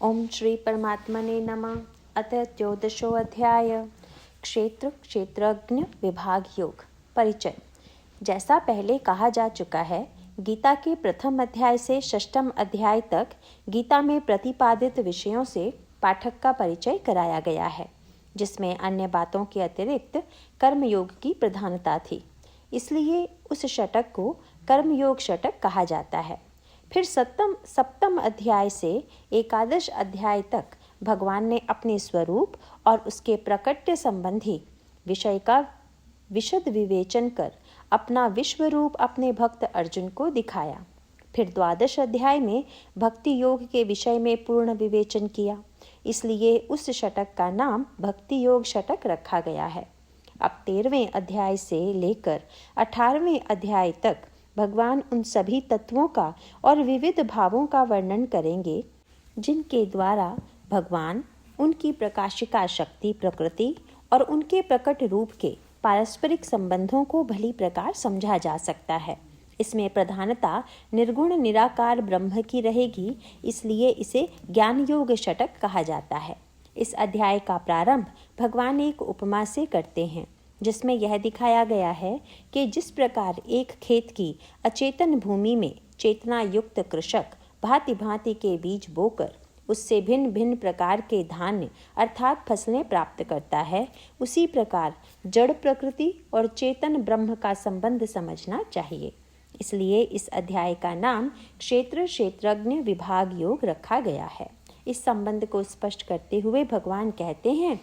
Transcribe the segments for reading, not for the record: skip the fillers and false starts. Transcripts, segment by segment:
ओम श्री परमात्मने नमः। अथ 14वां अध्याय क्षेत्र क्षेत्रज्ञ विभाग योग। परिचय। जैसा पहले कहा जा चुका है, गीता के प्रथम अध्याय से षष्ठम अध्याय तक गीता में प्रतिपादित विषयों से पाठक का परिचय कराया गया है, जिसमें अन्य बातों के अतिरिक्त कर्मयोग की प्रधानता थी। इसलिए उस षटक को कर्मयोग षटक कहा जाता है। फिर सप्तम अध्याय से एकादश अध्याय तक भगवान ने अपने स्वरूप और उसके प्रकट्य संबंधी विषय का विशद विवेचन कर अपना विश्व रूप अपने भक्त अर्जुन को दिखाया। फिर द्वादश अध्याय में भक्ति योग के विषय में पूर्ण विवेचन किया। इसलिए उस षटक का नाम भक्ति योग षटक रखा गया है। अब 13वें अध्याय से लेकर 18वें अध्याय तक भगवान उन सभी तत्वों का और विविध भावों का वर्णन करेंगे, जिनके द्वारा भगवान, उनकी प्रकाशिका शक्ति प्रकृति और उनके प्रकट रूप के पारस्परिक संबंधों को भली प्रकार समझा जा सकता है। इसमें प्रधानता निर्गुण निराकार ब्रह्म की रहेगी, इसलिए इसे ज्ञान योग षटक कहा जाता है। इस अध्याय का प्रारंभ भगवान एक उपमा से करते हैं, जिसमें यह दिखाया गया है कि जिस प्रकार एक खेत की अचेतन भूमि में चेतना युक्त कृषक भांति भांति के बीज बोकर उससे भिन्न भिन्न प्रकार के धान्य अर्थात फसलें प्राप्त करता है, उसी प्रकार जड़ प्रकृति और चेतन ब्रह्म का संबंध समझना चाहिए। इसलिए इस अध्याय का नाम क्षेत्र क्षेत्रज्ञ विभाग योग रखा गया है। इस संबंध को स्पष्ट करते हुए भगवान कहते हैं।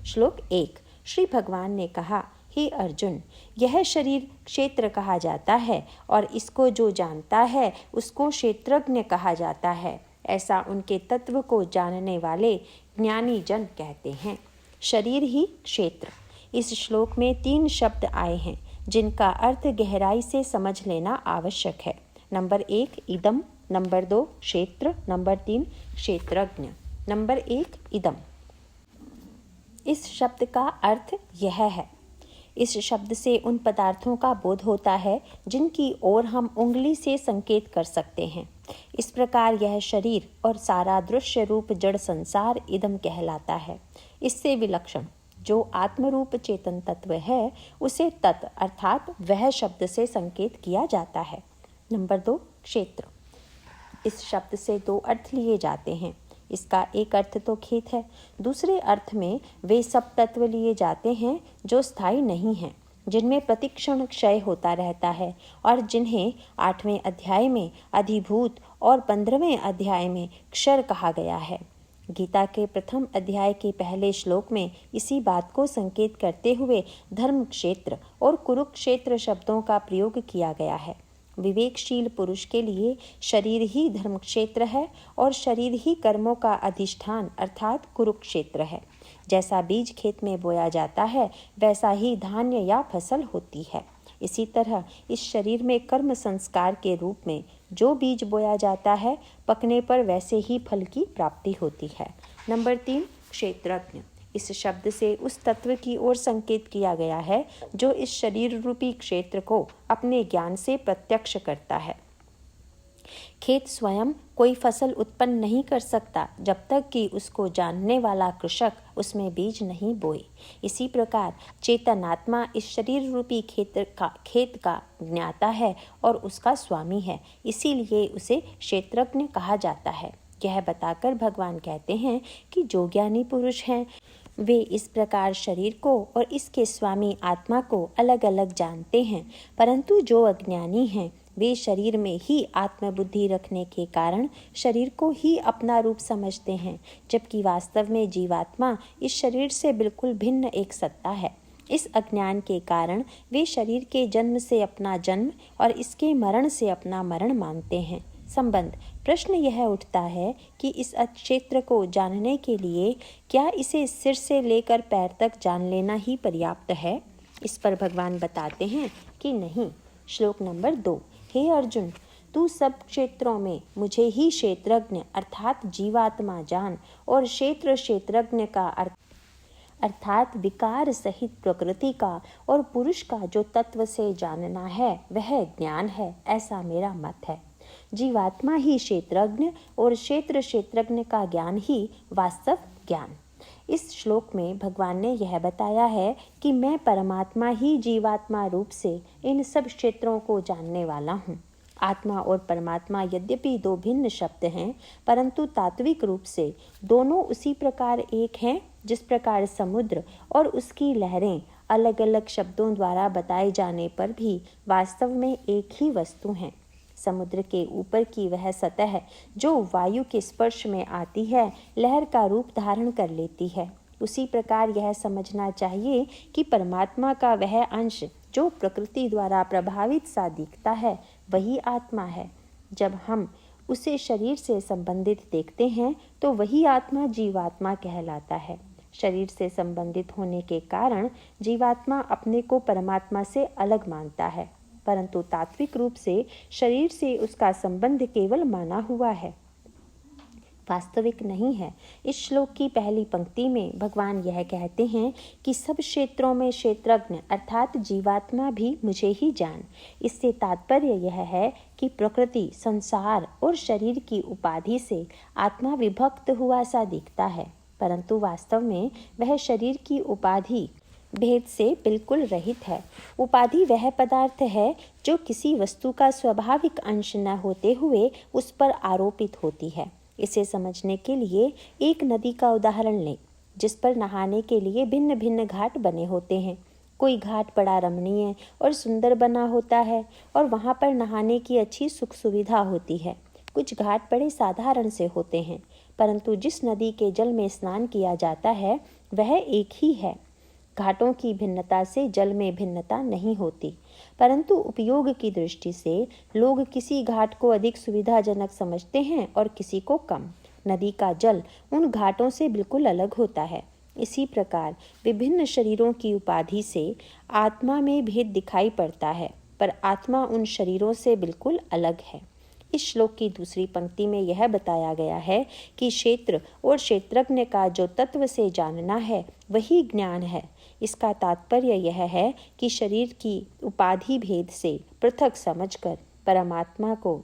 श्लोक 1। श्री भगवान ने कहा, हे अर्जुन, यह शरीर क्षेत्र कहा जाता है और इसको जो जानता है उसको क्षेत्रज्ञ कहा जाता है। ऐसा उनके तत्व को जानने वाले ज्ञानी जन कहते हैं। शरीर ही क्षेत्र। इस श्लोक में 3 शब्द आए हैं, जिनका अर्थ गहराई से समझ लेना आवश्यक है। नंबर 1 इदम, नंबर 2 क्षेत्र, नंबर 3 क्षेत्रज्ञ। नंबर 1 इदम। इस शब्द का अर्थ यह है। इस शब्द से उन पदार्थों का बोध होता है जिनकी ओर हम उंगली से संकेत कर सकते हैं। इस प्रकार यह शरीर और सारा दृश्य रूप जड़ संसार इदम कहलाता है। इससे विलक्षण जो आत्मरूप चेतन तत्व है, उसे तत् अर्थात वह शब्द से संकेत किया जाता है। नंबर 2 क्षेत्र। इस शब्द से 2 अर्थ लिए जाते हैं। इसका एक अर्थ तो खेत है, दूसरे अर्थ में वे सब तत्व लिए जाते हैं जो स्थायी नहीं हैं, जिनमें प्रतिक्षण क्षय होता रहता है और जिन्हें 8वें अध्याय में अधिभूत और 15वें अध्याय में क्षर कहा गया है। गीता के प्रथम अध्याय के पहले श्लोक में इसी बात को संकेत करते हुए धर्म क्षेत्र और कुरुक्षेत्र शब्दों का प्रयोग किया गया है। विवेकशील पुरुष के लिए शरीर ही धर्म क्षेत्र है और शरीर ही कर्मों का अधिष्ठान अर्थात कुरुक्षेत्र है। जैसा बीज खेत में बोया जाता है, वैसा ही धान्य या फसल होती है। इसी तरह इस शरीर में कर्म संस्कार के रूप में जो बीज बोया जाता है, पकने पर वैसे ही फल की प्राप्ति होती है। नंबर 3 क्षेत्रज्ञ। इस शब्द से उस तत्व की ओर संकेत किया गया है जो इस शरीर रूपी क्षेत्र को अपने ज्ञान से प्रत्यक्ष करता है। खेत स्वयं कोई फसल उत्पन्न नहीं कर सकता जब तक कि उसको जानने वाला कृषक उसमें बीज नहीं बोए। इसी प्रकार चेतन आत्मा इस शरीर रूपी खेत का ज्ञाता है और उसका स्वामी है, इसीलिए उसे क्षेत्रज्ञ कहा जाता है। यह बताकर भगवान कहते हैं कि जो ज्ञानी पुरुष हैं, वे इस प्रकार शरीर को और इसके स्वामी आत्मा को अलग अलग जानते हैं, परंतु जो अज्ञानी हैं, वे शरीर में ही आत्मबुद्धि रखने के कारण शरीर को ही अपना रूप समझते हैं, जबकि वास्तव में जीवात्मा इस शरीर से बिल्कुल भिन्न एक सत्ता है। इस अज्ञान के कारण वे शरीर के जन्म से अपना जन्म और इसके मरण से अपना मरण मानते हैं। संबंध। प्रश्न यह उठता है कि इस क्षेत्र को जानने के लिए क्या इसे सिर से लेकर पैर तक जान लेना ही पर्याप्त है? इस पर भगवान बताते हैं कि नहीं। श्लोक नंबर 2। हे अर्जुन, तू सब क्षेत्रों में मुझे ही क्षेत्रज्ञ अर्थात जीवात्मा जान, और क्षेत्र क्षेत्रज्ञ का अर्थात विकार सहित प्रकृति का और पुरुष का जो तत्व से जानना है वह ज्ञान है, ऐसा मेरा मत है। जीवात्मा ही क्षेत्रज्ञ और क्षेत्र क्षेत्रज्ञ का ज्ञान ही वास्तव ज्ञान। इस श्लोक में भगवान ने यह बताया है कि मैं परमात्मा ही जीवात्मा रूप से इन सब क्षेत्रों को जानने वाला हूँ। आत्मा और परमात्मा यद्यपि दो भिन्न शब्द हैं, परंतु तात्विक रूप से दोनों उसी प्रकार एक हैं जिस प्रकार समुद्र और उसकी लहरें अलग अलग शब्दों द्वारा बताए जाने पर भी वास्तव में एक ही वस्तु हैं। समुद्र के ऊपर की वह सतह जो वायु के स्पर्श में आती है लहर का रूप धारण कर लेती है। उसी प्रकार यह समझना चाहिए कि परमात्मा का वह अंश जो प्रकृति द्वारा प्रभावित सा दिखता है वही आत्मा है। जब हम उसे शरीर से संबंधित देखते हैं तो वही आत्मा जीवात्मा कहलाता है। शरीर से संबंधित होने के कारण जीवात्मा अपने को परमात्मा से अलग मानता है, परंतु तात्विक रूप से शरीर से उसका संबंध केवल माना हुआ है, वास्तविक नहीं है। इस श्लोक की पहली पंक्ति में भगवान यह कहते हैं कि सब क्षेत्रों में क्षेत्रज्ञ अर्थात जीवात्मा भी मुझे ही जान। इससे तात्पर्य यह है कि प्रकृति, संसार और शरीर की उपाधि से आत्मा विभक्त हुआ सा दिखता है, परंतु वास्तव में वह शरीर की उपाधि भेद से बिल्कुल रहित है। उपाधि वह पदार्थ है जो किसी वस्तु का स्वाभाविक अंश न होते हुए उस पर आरोपित होती है। इसे समझने के लिए एक नदी का उदाहरण लें, जिस पर नहाने के लिए भिन्न भिन्न घाट बने होते हैं। कोई घाट बड़ा रमणीय और सुंदर बना होता है और वहाँ पर नहाने की अच्छी सुख सुविधा होती है। कुछ घाट बड़े साधारण से होते हैं, परंतु जिस नदी के जल में स्नान किया जाता है वह एक ही है। घाटों की भिन्नता से जल में भिन्नता नहीं होती, परंतु उपयोग की दृष्टि से लोग किसी घाट को अधिक सुविधाजनक समझते हैं और किसी को कम। नदी का जल उन घाटों से बिल्कुल अलग होता है। इसी प्रकार विभिन्न शरीरों की उपाधि से आत्मा में भेद दिखाई पड़ता है, पर आत्मा उन शरीरों से बिल्कुल अलग है। इस श्लोक की दूसरी पंक्ति में यह बताया गया है कि क्षेत्र और क्षेत्रज्ञ का जो तत्व से जानना है वही ज्ञान है। इसका तात्पर्य यह है कि शरीर की उपाधि भेद से पृथक समझकर परमात्मा को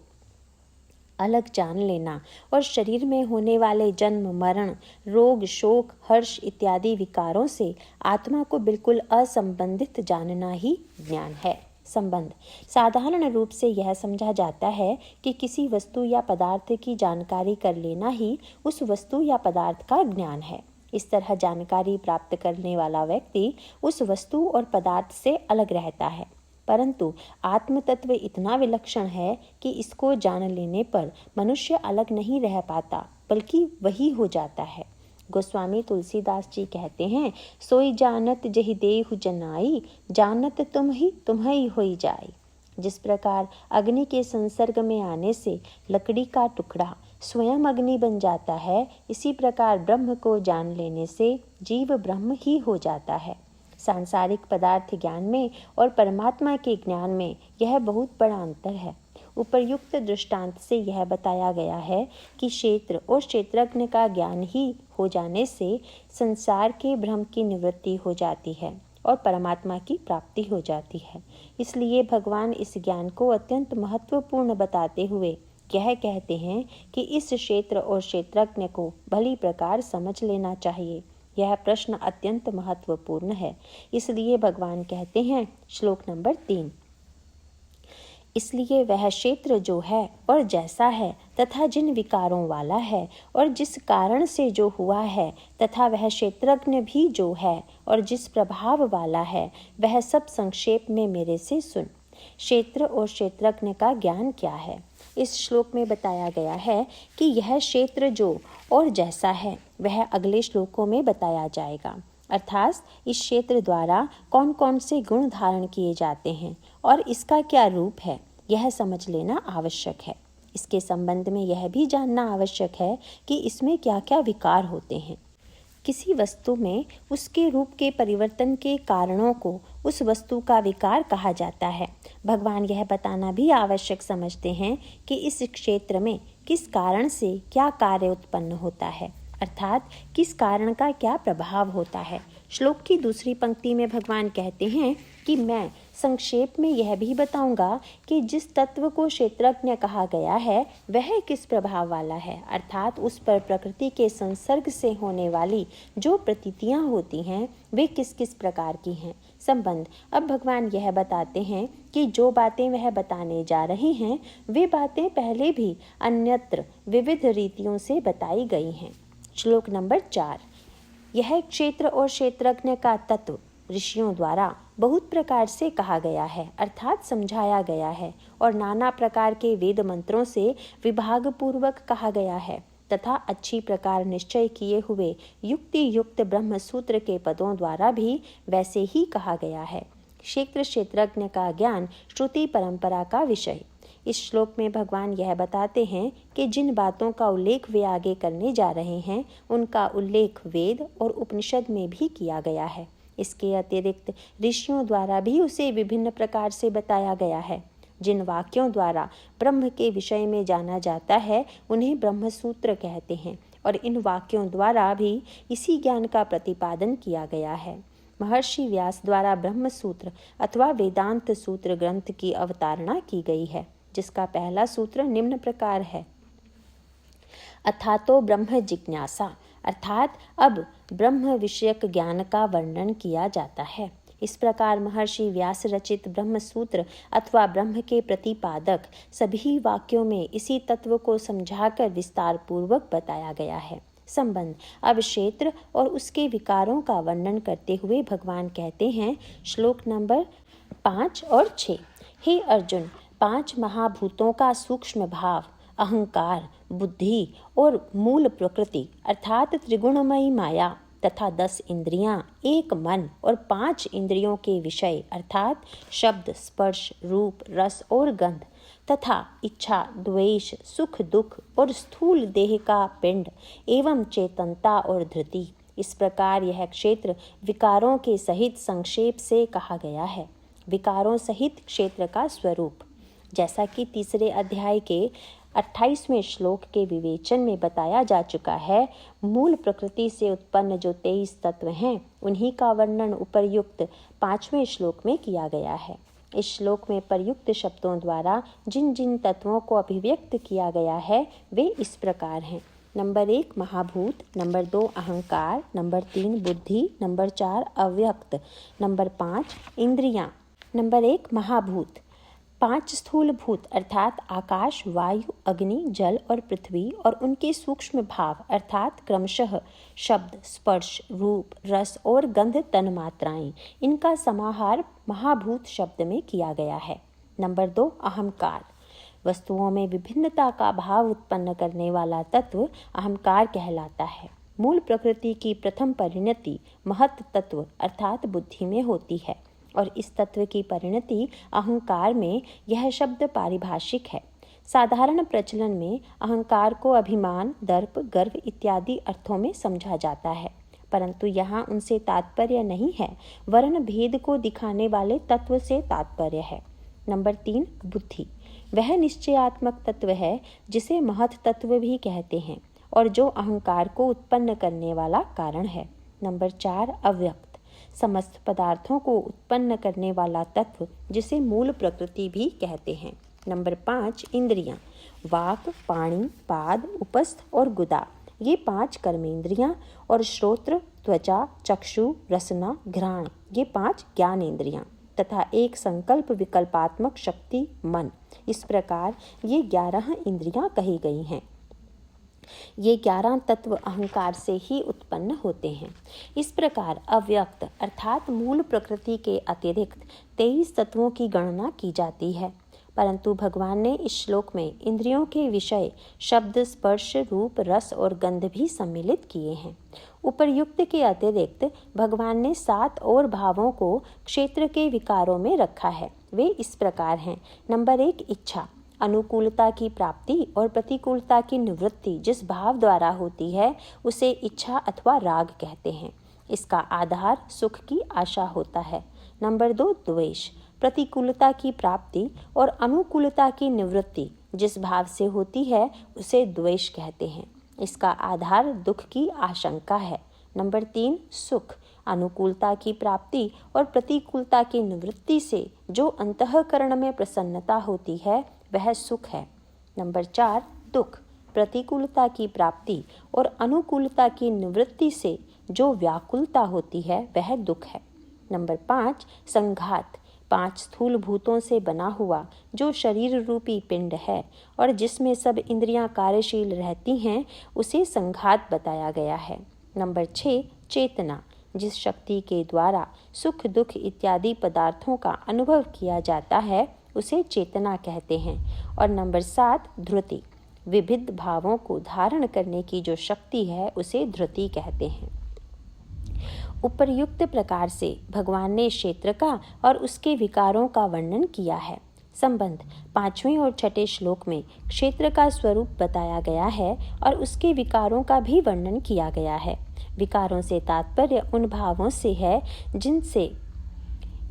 अलग जान लेना और शरीर में होने वाले जन्म, मरण, रोग, शोक, हर्ष इत्यादि विकारों से आत्मा को बिल्कुल असंबंधित जानना ही ज्ञान है। संबंध साधारण रूप से यह समझा जाता है कि किसी वस्तु या पदार्थ की जानकारी कर लेना ही उस वस्तु या पदार्थ का ज्ञान है। इस तरह जानकारी प्राप्त करने वाला व्यक्ति उस वस्तु और पदार्थ से अलग रहता है, परंतु आत्म तत्व इतना विलक्षण है कि इसको जान लेने पर मनुष्य अलग नहीं रह पाता, बल्कि वही हो जाता है। गोस्वामी तुलसीदास जी कहते हैं, सोई जानत जहि देहु जनाई, जानत तुम्हि होई जाई। जिस प्रकार अग्नि के संसर्ग में आने से लकड़ी का टुकड़ा स्वयं अग्नि बन जाता है, इसी प्रकार ब्रह्म को जान लेने से जीव ब्रह्म ही हो जाता है। सांसारिक पदार्थ ज्ञान में और परमात्मा के ज्ञान में यह बहुत बड़ा अंतर है। उपर्युक्त दृष्टांत से यह बताया गया है कि क्षेत्र और क्षेत्रज्ञ का ज्ञान ही हो जाने से संसार के भ्रम की निवृत्ति हो जाती है और परमात्मा की प्राप्ति हो जाती है। इसलिए भगवान इस ज्ञान को अत्यंत महत्वपूर्ण बताते हुए यह कहते हैं कि इस क्षेत्र और क्षेत्रज्ञ को भली प्रकार समझ लेना चाहिए। यह प्रश्न अत्यंत महत्वपूर्ण है। इसलिए भगवान कहते हैं, श्लोक नंबर 3, इसलिए वह क्षेत्र जो है और जैसा है तथा जिन विकारों वाला है और जिस कारण से जो हुआ है, तथा वह क्षेत्रज्ञ भी जो है और जिस प्रभाव वाला है, वह सब संक्षेप में मेरे से सुन। क्षेत्र और क्षेत्रज्ञ का ज्ञान क्या है? इस श्लोक में बताया गया है कि यह क्षेत्र जो और जैसा है वह अगले श्लोकों में बताया जाएगा। अर्थात इस क्षेत्र द्वारा कौन कौन से गुण धारण किए जाते हैं और इसका क्या रूप है, यह समझ लेना आवश्यक है। इसके संबंध में यह भी जानना आवश्यक है कि इसमें क्या क्या विकार होते हैं। किसी वस्तु में उसके रूप के परिवर्तन के कारणों को उस वस्तु का विकार कहा जाता है। भगवान यह बताना भी आवश्यक समझते हैं कि इस क्षेत्र में किस कारण से क्या कार्य उत्पन्न होता है, अर्थात किस कारण का क्या प्रभाव होता है। श्लोक की दूसरी पंक्ति में भगवान कहते हैं कि मैं संक्षेप में यह भी बताऊंगा कि जिस तत्व को क्षेत्रज्ञ कहा गया है वह किस प्रभाव वाला है, अर्थात उस पर प्रकृति के संसर्ग से होने वाली जो प्रतीतियां होती हैं वे किस किस प्रकार की हैं। संबंध। अब भगवान यह बताते हैं कि जो बातें वह बताने जा रहे हैं वे बातें पहले भी अन्यत्र विविध रीतियों से बताई गई हैं। श्लोक नंबर 4। यह क्षेत्र और क्षेत्रज्ञ का तत्व ऋषियों द्वारा बहुत प्रकार से कहा गया है, अर्थात समझाया गया है, और नाना प्रकार के वेद मंत्रों से विभाग पूर्वक कहा गया है तथा अच्छी प्रकार निश्चय किए हुए युक्ति युक्त ब्रह्म सूत्र के पदों द्वारा भी वैसे ही कहा गया है। क्षेत्र क्षेत्रज्ञ का ज्ञान श्रुति परंपरा का विषय। इस श्लोक में भगवान यह बताते हैं कि जिन बातों का उल्लेख वे आगे करने जा रहे हैं उनका उल्लेख वेद और उपनिषद में भी किया गया है। इसके अतिरिक्त ऋषियों द्वारा भी उसे विभिन्न प्रकार से बताया गया है। जिन वाक्यों द्वारा ब्रह्म के विषय में जाना जाता है उन्हें ब्रह्म सूत्र कहते हैं, और इन वाक्यों द्वारा भी इसी ज्ञान का प्रतिपादन किया गया है। महर्षि व्यास द्वारा ब्रह्म सूत्र अथवा वेदांत सूत्र ग्रंथ की अवतारणा की गई है, जिसका पहला सूत्र निम्न प्रकार है। अथातो ब्रह्म जिज्ञासा, अर्थात अब ब्रह्म विषयक ज्ञान का वर्णन किया जाता है। इस प्रकार महर्षि व्यास रचित ब्रह्म सूत्र अथवा ब्रह्म के प्रतिपादक सभी वाक्यों में इसी तत्व को समझाकर विस्तार पूर्वक बताया गया है। संबंध। अब क्षेत्र और उसके विकारों का वर्णन करते हुए भगवान कहते हैं, श्लोक नंबर 5 और 6। हे अर्जुन, 5 महाभूतों का सूक्ष्म भाव अहंकार, बुद्धि और मूल प्रकृति अर्थात त्रिगुणमयी माया तथा 10 इंद्रियां, 1 मन और 5 इंद्रियों के विषय अर्थात शब्द, स्पर्श, रूप, रस और गंध तथा इच्छा, द्वेष, सुख, दुख और स्थूल देह का पिंड एवं चेतनता और धृति। इस प्रकार यह क्षेत्र विकारों के सहित संक्षेप से कहा गया है। विकारों सहित क्षेत्र का स्वरूप, जैसा कि तीसरे अध्याय के 28वें श्लोक के विवेचन में बताया जा चुका है, मूल प्रकृति से उत्पन्न जो 23 तत्व हैं उन्हीं का वर्णन उपर्युक्त 5वें श्लोक में किया गया है। इस श्लोक में प्रयुक्त शब्दों द्वारा जिन जिन तत्वों को अभिव्यक्त किया गया है वे इस प्रकार हैं। नंबर 1 महाभूत, नंबर 2 अहंकार, नंबर 3 बुद्धि, नंबर 4 अव्यक्त, नंबर 5 इंद्रियां। नंबर 1 महाभूत, 5 स्थूल भूत अर्थात आकाश, वायु, अग्नि, जल और पृथ्वी और उनके सूक्ष्म भाव अर्थात क्रमशः शब्द, स्पर्श, रूप, रस और गंध तन्मात्राएं, इनका समाहार महाभूत शब्द में किया गया है। नंबर 2 अहंकार, वस्तुओं में विभिन्नता का भाव उत्पन्न करने वाला तत्व अहंकार कहलाता है। मूल प्रकृति की प्रथम परिणति महत् तत्व अर्थात बुद्धि में होती है और इस तत्व की परिणति अहंकार में यह शब्द पारिभाषिक है। साधारण प्रचलन में अहंकार को अभिमान, दर्प, गर्व इत्यादि अर्थों में समझा जाता है, परंतु यहाँ उनसे तात्पर्य नहीं है, वर्ण भेद को दिखाने वाले तत्व से तात्पर्य है। नंबर 3 बुद्धि, वह निश्चयात्मक तत्व है जिसे महत् तत्व भी कहते हैं और जो अहंकार को उत्पन्न करने वाला कारण है। नंबर 4 अव्यक्त, समस्त पदार्थों को उत्पन्न करने वाला तत्व जिसे मूल प्रकृति भी कहते हैं। नंबर 5 इंद्रियां, वाक, पाणि, पाद, उपस्थ और गुदा, ये 5 कर्मेंद्रियां और श्रोत्र, त्वचा, चक्षु, रसना, घ्राण, ये 5 ज्ञानेंद्रियां तथा एक संकल्प विकल्पात्मक शक्ति मन। इस प्रकार ये 11 इंद्रियां कही गई हैं। ये 11 तत्व अहंकार से ही उत्पन्न होते हैं। इस प्रकार अव्यक्त अर्थात मूल प्रकृति के अतिरिक्त 23 तत्वों की गणना की जाती है, परंतु भगवान ने इस श्लोक में इंद्रियों के विषय शब्द, स्पर्श, रूप, रस और गंध भी सम्मिलित किए हैं। उपर्युक्त के अतिरिक्त भगवान ने 7 और भावों को क्षेत्र के विकारों में रखा है। वे इस प्रकार हैं। नंबर 1 इच्छा, अनुकूलता की प्राप्ति और प्रतिकूलता की निवृत्ति जिस भाव द्वारा होती है उसे इच्छा अथवा राग कहते हैं। इसका आधार सुख की आशा होता है। नंबर 2 द्वेष, प्रतिकूलता की प्राप्ति और अनुकूलता की निवृत्ति जिस भाव से होती है उसे द्वेष कहते हैं। इसका आधार दुख की आशंका है। नंबर 3 सुख, अनुकूलता की प्राप्ति और प्रतिकूलता की निवृत्ति से जो अंतःकरण में प्रसन्नता होती है वह सुख है। नंबर 4 दुख, प्रतिकूलता की प्राप्ति और अनुकूलता की निवृत्ति से जो व्याकुलता होती है वह दुख है। नंबर 5 संघात, 5 स्थूल भूतों से बना हुआ जो शरीर रूपी पिंड है और जिसमें सब इंद्रियां कार्यशील रहती हैं उसे संघात बताया गया है। नंबर 6 चेतना, जिस शक्ति के द्वारा सुख दुख इत्यादि पदार्थों का अनुभव किया जाता है उसे चेतना कहते हैं। और नंबर 7 धृति, विविध भावों को धारण करने की जो शक्ति है उसे धृति कहते हैं। उपर्युक्त प्रकार से भगवान ने क्षेत्र का और उसके विकारों का वर्णन किया है। संबंध 5वें और 6ठे श्लोक में क्षेत्र का स्वरूप बताया गया है और उसके विकारों का भी वर्णन किया गया है। विकारों से तात्पर्य उन भावों से है जिनसे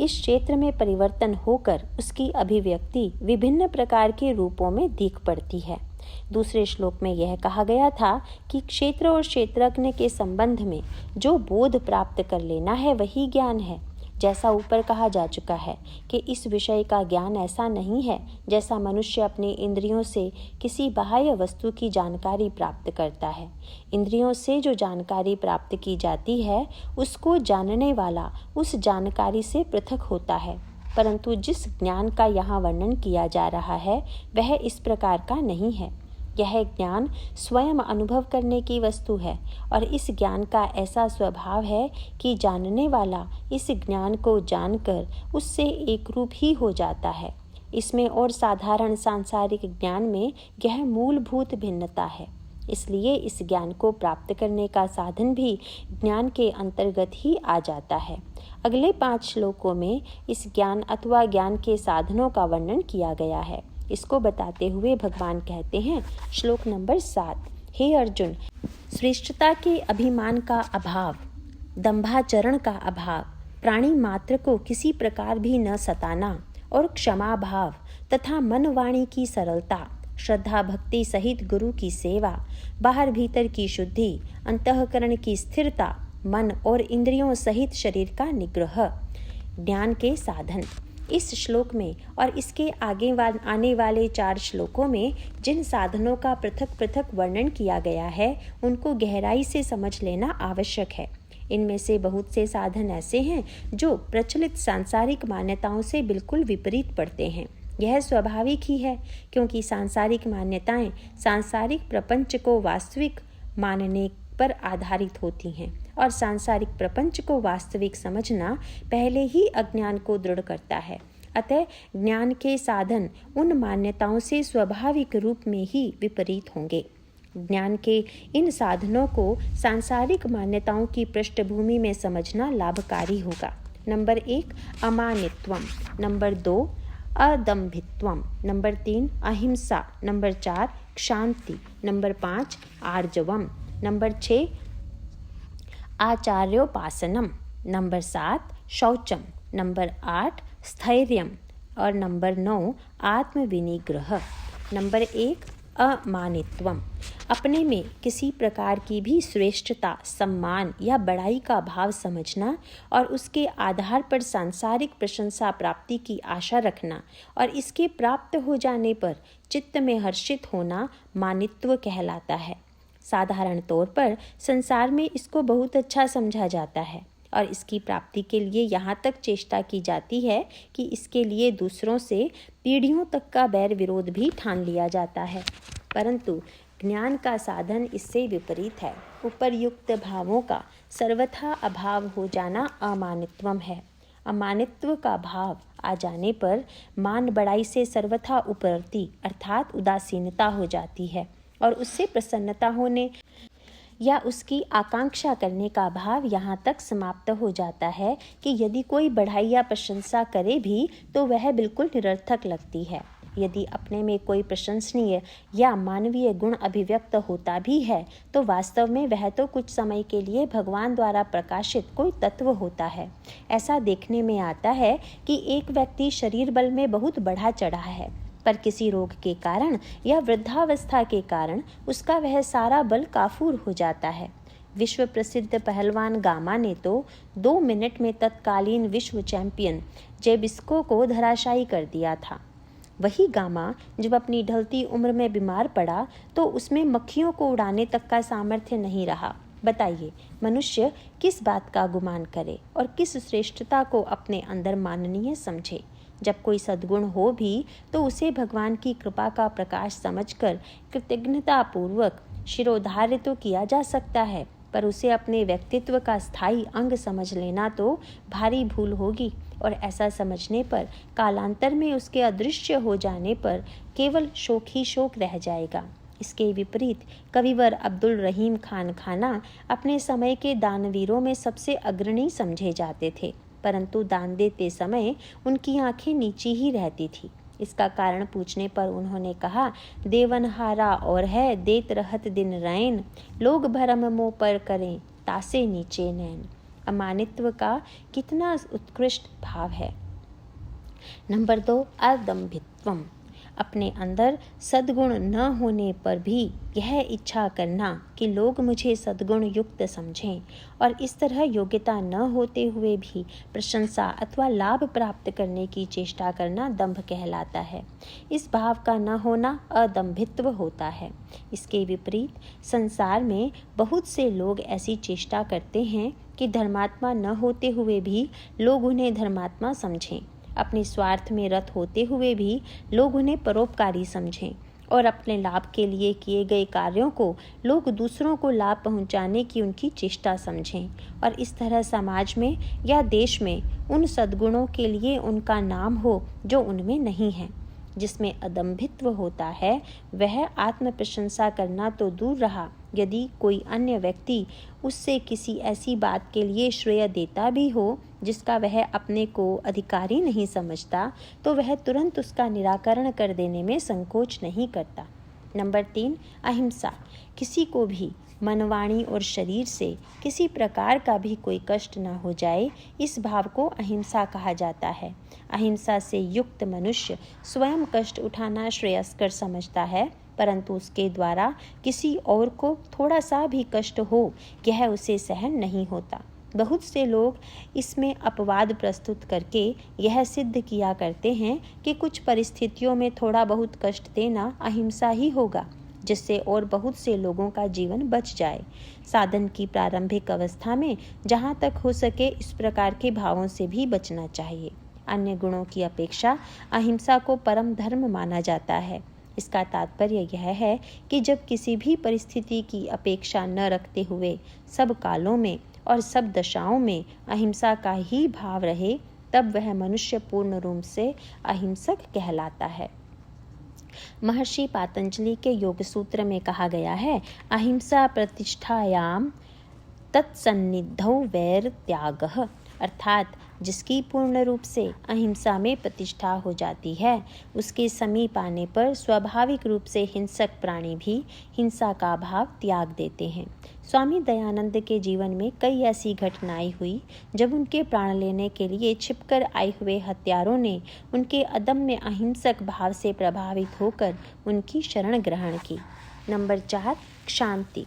इस क्षेत्र में परिवर्तन होकर उसकी अभिव्यक्ति विभिन्न प्रकार के रूपों में दिख पड़ती है। दूसरे श्लोक में यह कहा गया था कि क्षेत्र और क्षेत्रज्ञ के संबंध में जो बोध प्राप्त कर लेना है वही ज्ञान है। जैसा ऊपर कहा जा चुका है कि इस विषय का ज्ञान ऐसा नहीं है जैसा मनुष्य अपने इंद्रियों से किसी बाह्य वस्तु की जानकारी प्राप्त करता है। इंद्रियों से जो जानकारी प्राप्त की जाती है उसको जानने वाला उस जानकारी से पृथक होता है, परंतु जिस ज्ञान का यहाँ वर्णन किया जा रहा है वह इस प्रकार का नहीं है। यह ज्ञान स्वयं अनुभव करने की वस्तु है और इस ज्ञान का ऐसा स्वभाव है कि जानने वाला इस ज्ञान को जानकर उससे एक रूप ही हो जाता है। इसमें और साधारण सांसारिक ज्ञान में यह मूलभूत भिन्नता है। इसलिए इस ज्ञान को प्राप्त करने का साधन भी ज्ञान के अंतर्गत ही आ जाता है। अगले 5 श्लोकों में इस ज्ञान अथवा ज्ञान के साधनों का वर्णन किया गया है। इसको बताते हुए भगवान कहते हैं, श्लोक नंबर 7, हे अर्जुन, श्रेष्ठता के अभिमान का अभाव, दंभाचरण का अभाव, प्राणी मात्र को किसी प्रकार भी न सताना और क्षमा भाव तथा मन वाणी की सरलता, श्रद्धा भक्ति सहित गुरु की सेवा, बाहर भीतर की शुद्धि, अंतःकरण की स्थिरता, मन और इंद्रियों सहित शरीर का निग्रह। ज्ञान के साधन इस श्लोक में और इसके आगे आने वाले 4 श्लोकों में जिन साधनों का पृथक पृथक वर्णन किया गया है उनको गहराई से समझ लेना आवश्यक है। इनमें से बहुत से साधन ऐसे हैं जो प्रचलित सांसारिक मान्यताओं से बिल्कुल विपरीत पड़ते हैं। यह स्वाभाविक ही है क्योंकि सांसारिक मान्यताएं सांसारिक प्रपंच को वास्तविक मानने पर आधारित होती हैं और सांसारिक प्रपंच को वास्तविक समझना पहले ही अज्ञान को दृढ़ करता है। अतः ज्ञान के साधन उन मान्यताओं से स्वाभाविक रूप में ही विपरीत होंगे। ज्ञान के इन साधनों को सांसारिक मान्यताओं की पृष्ठभूमि में समझना लाभकारी होगा। नंबर 1 अमानित्वम, नंबर 2 अदम्भित्वम, नंबर 3 अहिंसा, नंबर 4 क्षांति, नंबर 5 आर्जवम, नंबर 6 आचार्योपासनम, नंबर 7 शौचम, नंबर 8 स्थैर्यम और नंबर 9 आत्मविनिग्रह। नंबर 1 अमानित्वम, अपने में किसी प्रकार की भी श्रेष्ठता, सम्मान या बड़ाई का भाव समझना और उसके आधार पर सांसारिक प्रशंसा प्राप्ति की आशा रखना और इसके प्राप्त हो जाने पर चित्त में हर्षित होना मानित्व कहलाता है। साधारण तौर पर संसार में इसको बहुत अच्छा समझा जाता है और इसकी प्राप्ति के लिए यहाँ तक चेष्टा की जाती है कि इसके लिए दूसरों से पीढ़ियों तक का बैर विरोध भी ठान लिया जाता है, परंतु ज्ञान का साधन इससे विपरीत है। उपर्युक्त भावों का सर्वथा अभाव हो जाना अमानित्वम है। अमानित्व का भाव आ जाने पर मान बड़ाई से सर्वथा उपरति अर्थात उदासीनता हो जाती है और उससे प्रसन्नता होने या उसकी आकांक्षा करने का भाव यहाँ तक समाप्त हो जाता है कि यदि कोई बढ़ाई या प्रशंसा करे भी तो वह बिल्कुल निरर्थक लगती है। यदि अपने में कोई प्रशंसनीय या मानवीय गुण अभिव्यक्त होता भी है तो वास्तव में वह तो कुछ समय के लिए भगवान द्वारा प्रकाशित कोई तत्व होता है। ऐसा देखने में आता है कि एक व्यक्ति शरीर बल में बहुत बढ़ा चढ़ा है, पर किसी रोग के कारण या वृद्धावस्था के कारण उसका वह सारा बल काफूर हो जाता है। विश्व प्रसिद्ध पहलवान गामा ने तो 2 मिनट में तत्कालीन विश्व चैंपियन जेबिस्को को धराशायी कर दिया था। वही गामा जब अपनी ढलती उम्र में बीमार पड़ा तो उसमें मक्खियों को उड़ाने तक का सामर्थ्य नहीं रहा। बताइए, मनुष्य किस बात का गुमान करे और किस श्रेष्ठता को अपने अंदर माननीय समझे। जब कोई सद्गुण हो भी तो उसे भगवान की कृपा का प्रकाश समझकर कृतज्ञतापूर्वक शिरोधार्य तो किया जा सकता है, पर उसे अपने व्यक्तित्व का स्थायी अंग समझ लेना तो भारी भूल होगी, और ऐसा समझने पर कालांतर में उसके अदृश्य हो जाने पर केवल शोक ही शोक रह जाएगा। इसके विपरीत कविवर अब्दुल रहीम खान खाना अपने समय के दानवीरों में सबसे अग्रणी समझे जाते थे, परंतु दान देते समय उनकी आंखें नीची ही रहती थी। इसका कारण पूछने पर उन्होंने कहा, देवनहारा और है देत रहत दिन रैन, लोग भरम मोह पर करें तासे नीचे नैन। अमानित्व का कितना उत्कृष्ट भाव है। नंबर 2, अदम्भित्वम। अपने अंदर सद्गुण न होने पर भी यह इच्छा करना कि लोग मुझे सद्गुण युक्त समझें, और इस तरह योग्यता न होते हुए भी प्रशंसा अथवा लाभ प्राप्त करने की चेष्टा करना दंभ कहलाता है। इस भाव का न होना अदम्भित्व होता है। इसके विपरीत संसार में बहुत से लोग ऐसी चेष्टा करते हैं कि धर्मात्मा न होते हुए भी लोग उन्हें धर्मात्मा समझें, अपने स्वार्थ में रत होते हुए भी लोग उन्हें परोपकारी समझें, और अपने लाभ के लिए किए गए कार्यों को लोग दूसरों को लाभ पहुंचाने की उनकी चेष्टा समझें, और इस तरह समाज में या देश में उन सद्गुणों के लिए उनका नाम हो जो उनमें नहीं है। जिसमें अदम्भित्व होता है वह आत्म प्रशंसा करना तो दूर रहा, यदि कोई अन्य व्यक्ति उससे किसी ऐसी बात के लिए श्रेय देता भी हो जिसका वह अपने को अधिकारी नहीं समझता, तो वह तुरंत उसका निराकरण कर देने में संकोच नहीं करता। नंबर 3, अहिंसा। किसी को भी मन, वाणी और शरीर से किसी प्रकार का भी कोई कष्ट न हो जाए, इस भाव को अहिंसा कहा जाता है। अहिंसा से युक्त मनुष्य स्वयं कष्ट उठाना श्रेयस्कर समझता है, परंतु उसके द्वारा किसी और को थोड़ा सा भी कष्ट हो यह उसे सहन नहीं होता। बहुत से लोग इसमें अपवाद प्रस्तुत करके यह सिद्ध किया करते हैं कि कुछ परिस्थितियों में थोड़ा बहुत कष्ट देना अहिंसा ही होगा, जिससे और बहुत से लोगों का जीवन बच जाए। साधन की प्रारंभिक अवस्था में जहाँ तक हो सके इस प्रकार के भावों से भी बचना चाहिए। अन्य गुणों की अपेक्षा अहिंसा को परम धर्म माना जाता है। इसका तात्पर्य यह है कि जब किसी भी परिस्थिति की अपेक्षा न रखते हुए सब कालों में और सब दशाओं में अहिंसा का ही भाव रहे, तब वह मनुष्य पूर्ण रूप से अहिंसक कहलाता है। महर्षि पातंजलि के योग सूत्र में कहा गया है, अहिंसा प्रतिष्ठायाम तत्सन्निधौ वैर त्यागः, अर्थात जिसकी पूर्ण रूप से अहिंसा में प्रतिष्ठा हो जाती है, उसके समीप आने पर स्वाभाविक रूप से हिंसक प्राणी भी हिंसा का भाव त्याग देते हैं। स्वामी दयानंद के जीवन में कई ऐसी घटनाएं हुई जब उनके प्राण लेने के लिए छिपकर आए हुए हत्यारों ने उनके अदम्य अहिंसक भाव से प्रभावित होकर उनकी शरण ग्रहण की। नंबर 4, शांति।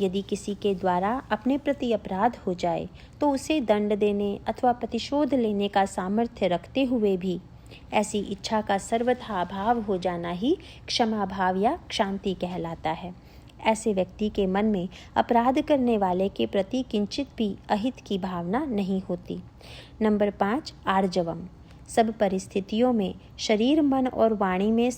यदि किसी के द्वारा अपने प्रति अपराध हो जाए तो उसे दंड देने अथवा प्रतिशोध लेने का सामर्थ्य रखते हुए भी ऐसी इच्छा का सर्वथा अभाव हो जाना ही क्षमा भाव या शांति कहलाता है। ऐसे व्यक्ति के मन में अपराध करने वाले के प्रति किंचित भी अहित की भावना नहीं होती। नंबर 5, आर्जवम। सब परिस्थितियों में शरीर, मन और वाणी में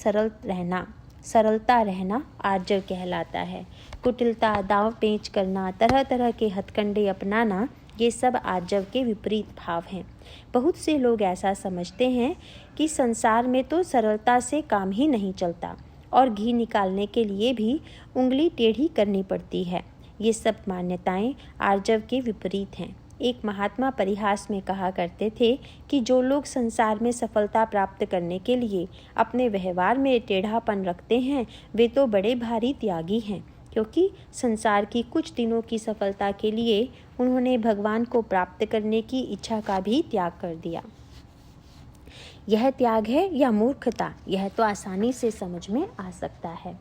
सरलता रहना आर्जव कहलाता है। कुटिलता, दाव पेच करना, तरह तरह के हथकंडे अपनाना, ये सब आर्जव के विपरीत भाव हैं। बहुत से लोग ऐसा समझते हैं कि संसार में तो सरलता से काम ही नहीं चलता और घी निकालने के लिए भी उंगली टेढ़ी करनी पड़ती है। ये सब मान्यताएं आर्जव के विपरीत हैं। एक महात्मा परिहास में कहा करते थे कि जो लोग संसार में सफलता प्राप्त करने के लिए अपने व्यवहार में टेढ़ापन रखते हैं, वे तो बड़े भारी त्यागी हैं, क्योंकि संसार की कुछ दिनों की सफलता के लिए उन्होंने भगवान को प्राप्त करने की इच्छा का भी त्याग कर दिया। यह त्याग है या मूर्खता, यह तो आसानी से समझ में आ सकता है।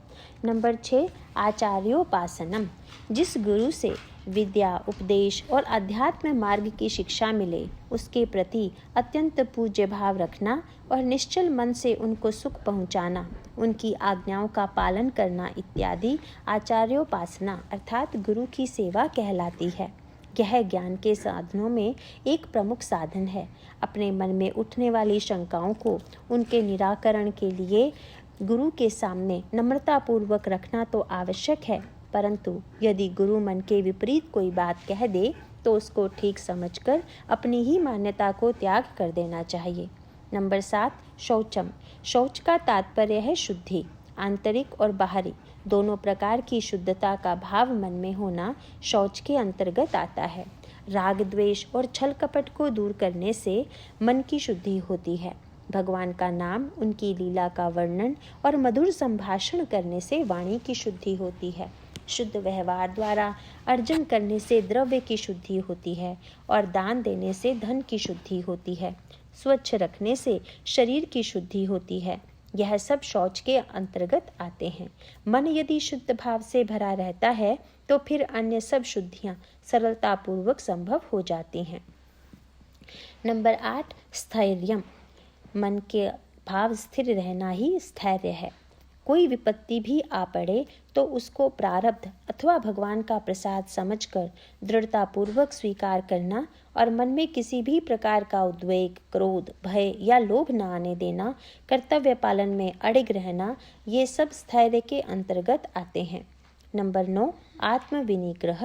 नंबर 6, आचार्योपासनम। जिस गुरु से विद्या, उपदेश और अध्यात्म मार्ग की शिक्षा मिले, उसके प्रति अत्यंत पूज्य भाव रखना और निश्चल मन से उनको सुख पहुंचाना, उनकी आज्ञाओं का पालन करना इत्यादि आचार्योपासना अर्थात गुरु की सेवा कहलाती है। यह ज्ञान के साधनों में एक प्रमुख साधन है। अपने मन में उठने वाली शंकाओं को उनके निराकरण के लिए गुरु के सामने नम्रतापूर्वक रखना तो आवश्यक है, परंतु यदि गुरु मन के विपरीत कोई बात कह दे तो उसको ठीक समझकर अपनी ही मान्यता को त्याग कर देना चाहिए। नंबर 7, शौचम। शौच का तात्पर्य है शुद्धि। आंतरिक और बाहरी दोनों प्रकार की शुद्धता का भाव मन में होना शौच के अंतर्गत आता है। राग, द्वेष और छल कपट को दूर करने से मन की शुद्धि होती है। भगवान का नाम, उनकी लीला का वर्णन और मधुर संभाषण करने से वाणी की शुद्धि होती है। शुद्ध व्यवहार द्वारा अर्जन करने से द्रव्य की शुद्धि होती है और दान देने से धन की शुद्धि होती है। स्वच्छ रखने से शरीर की शुद्धि होती है। यह सब शौच के अंतर्गत आते हैं। मन यदि शुद्ध भाव से भरा रहता है तो फिर अन्य सब शुद्धियां सरलतापूर्वक संभव हो जाती हैं। नंबर 8, स्थैर्यम। मन के भाव स्थिर रहना ही स्थैर्य है। कोई विपत्ति भी आ पड़े तो उसको प्रारब्ध अथवा भगवान का प्रसाद समझकर दृढ़तापूर्वक स्वीकार करना और मन में किसी भी प्रकार का उद्वेग, क्रोध, भय या लोभ न आने देना, कर्तव्य पालन में अड़िग रहना, ये सब स्थैर्य के अंतर्गत आते हैं। नंबर 9, आत्मविनिग्रह।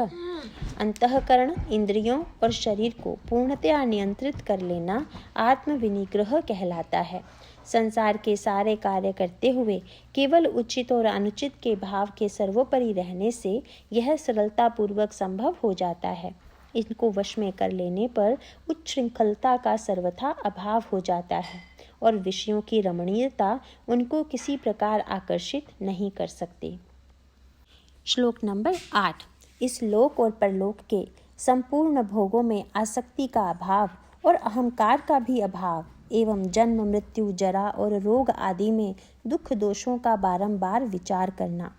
अंतःकरण, इंद्रियों और शरीर को पूर्णतया नियंत्रित कर लेना आत्मविनिग्रह कहलाता है। संसार के सारे कार्य करते हुए केवल उचित और अनुचित के भाव के सर्वोपरि रहने से यह सरलतापूर्वक संभव हो जाता है। इनको वश में कर लेने पर उच्छृंखलता का सर्वथा अभाव हो जाता है और विषयों की रमणीयता उनको किसी प्रकार आकर्षित नहीं कर सकती। श्लोक नंबर 8। इस लोक और परलोक के संपूर्ण भोगों में आसक्ति का अभाव और अहंकार का भी अभाव एवं जन्म, मृत्यु, जरा और रोग आदि में दुख दोषों का बारंबार विचार करना।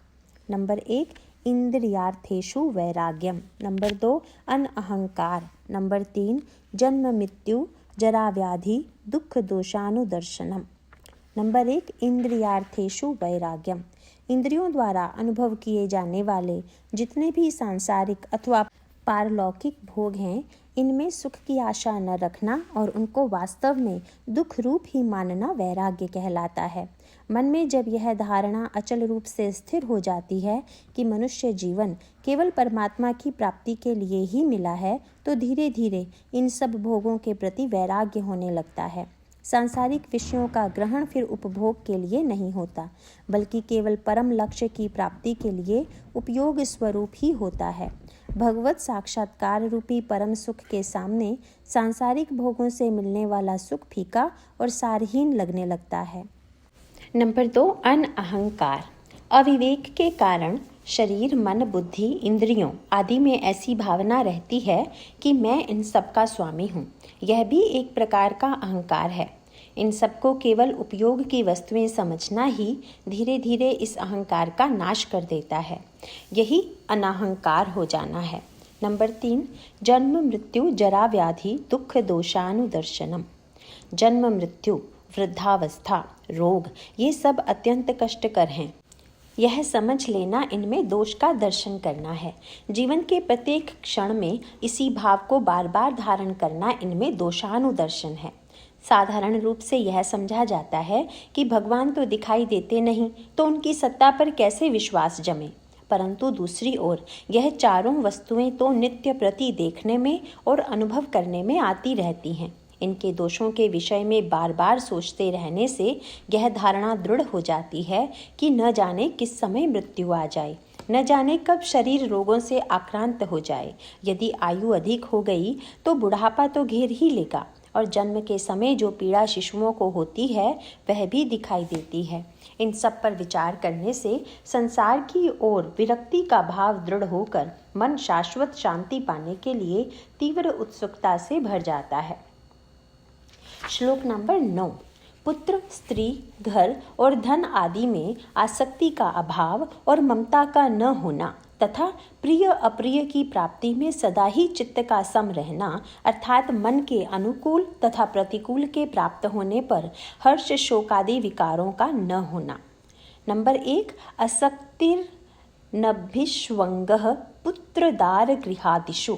नंबर 1, इंद्रियार्थेषु वैराग्यम। नंबर 2, अनअहंकार। नंबर 3, जन्म, मृत्यु, जरा, व्याधि, दुख दोषानुदर्शनम। नंबर 1, इंद्रियार्थेषु वैराग्यम। इंद्रियों द्वारा अनुभव किए जाने वाले जितने भी सांसारिक अथवा पारलौकिक भोग हैं, इनमें सुख की आशा न रखना और उनको वास्तव में दुख रूप ही मानना वैराग्य कहलाता है। मन में जब यह धारणा अचल रूप से स्थिर हो जाती है कि मनुष्य जीवन केवल परमात्मा की प्राप्ति के लिए ही मिला है, तो धीरे धीरे इन सब भोगों के प्रति वैराग्य होने लगता है। सांसारिक विषयों का ग्रहण फिर उपभोग के लिए नहीं होता, बल्कि केवल परम लक्ष्य की प्राप्ति के लिए उपयोग स्वरूप ही होता है। भगवत साक्षात्कार रूपी परम सुख के सामने सांसारिक भोगों से मिलने वाला सुख फीका और सारहीन लगने लगता है। नंबर 2, अनअहंकार। अविवेक के कारण शरीर, मन, बुद्धि, इंद्रियों आदि में ऐसी भावना रहती है कि मैं इन सब का स्वामी हूँ। यह भी एक प्रकार का अहंकार है। इन सबको केवल उपयोग की वस्तुएं समझना ही धीरे धीरे इस अहंकार का नाश कर देता है। यही अनाहंकार हो जाना है। नंबर 3, जन्म, मृत्यु, जरा, व्याधि, दुख दोषानुदर्शनम। जन्म, मृत्यु, वृद्धावस्था, रोग, ये सब अत्यंत कष्टकर हैं। यह समझ लेना इनमें दोष का दर्शन करना है। जीवन के प्रत्येक क्षण में इसी भाव को बार बार धारण करना इनमें दोषानुदर्शन है। साधारण रूप से यह समझा जाता है कि भगवान तो दिखाई देते नहीं, तो उनकी सत्ता पर कैसे विश्वास जमे। परंतु दूसरी ओर यह चारों वस्तुएं तो नित्य प्रति देखने में और अनुभव करने में आती रहती हैं। इनके दोषों के विषय में बार बार सोचते रहने से यह धारणा दृढ़ हो जाती है कि न जाने किस समय मृत्यु आ जाए, न जाने कब शरीर रोगों से आक्रांत हो जाए। यदि आयु अधिक हो गई तो बुढ़ापा तो घेर ही लेगा और जन्म के समय जो पीड़ा शिशुओं को होती है वह भी दिखाई देती है। इन सब पर विचार करने से संसार की ओर विरक्ति का भाव दृढ़ होकर मन शाश्वत शांति पाने के लिए तीव्र उत्सुकता से भर जाता है। श्लोक नंबर 9। पुत्र, स्त्री, घर और धन आदि में आसक्ति का अभाव और ममता का न होना तथा प्रिय अप्रिय की प्राप्ति में सदा ही चित्त का सम रहना, अर्थात मन के अनुकूल तथा प्रतिकूल के प्राप्त होने पर हर्ष शोकादि विकारों का न होना। नंबर 1, असक्तिर्नभिष्वंगः पुत्रदार गृहादिषु।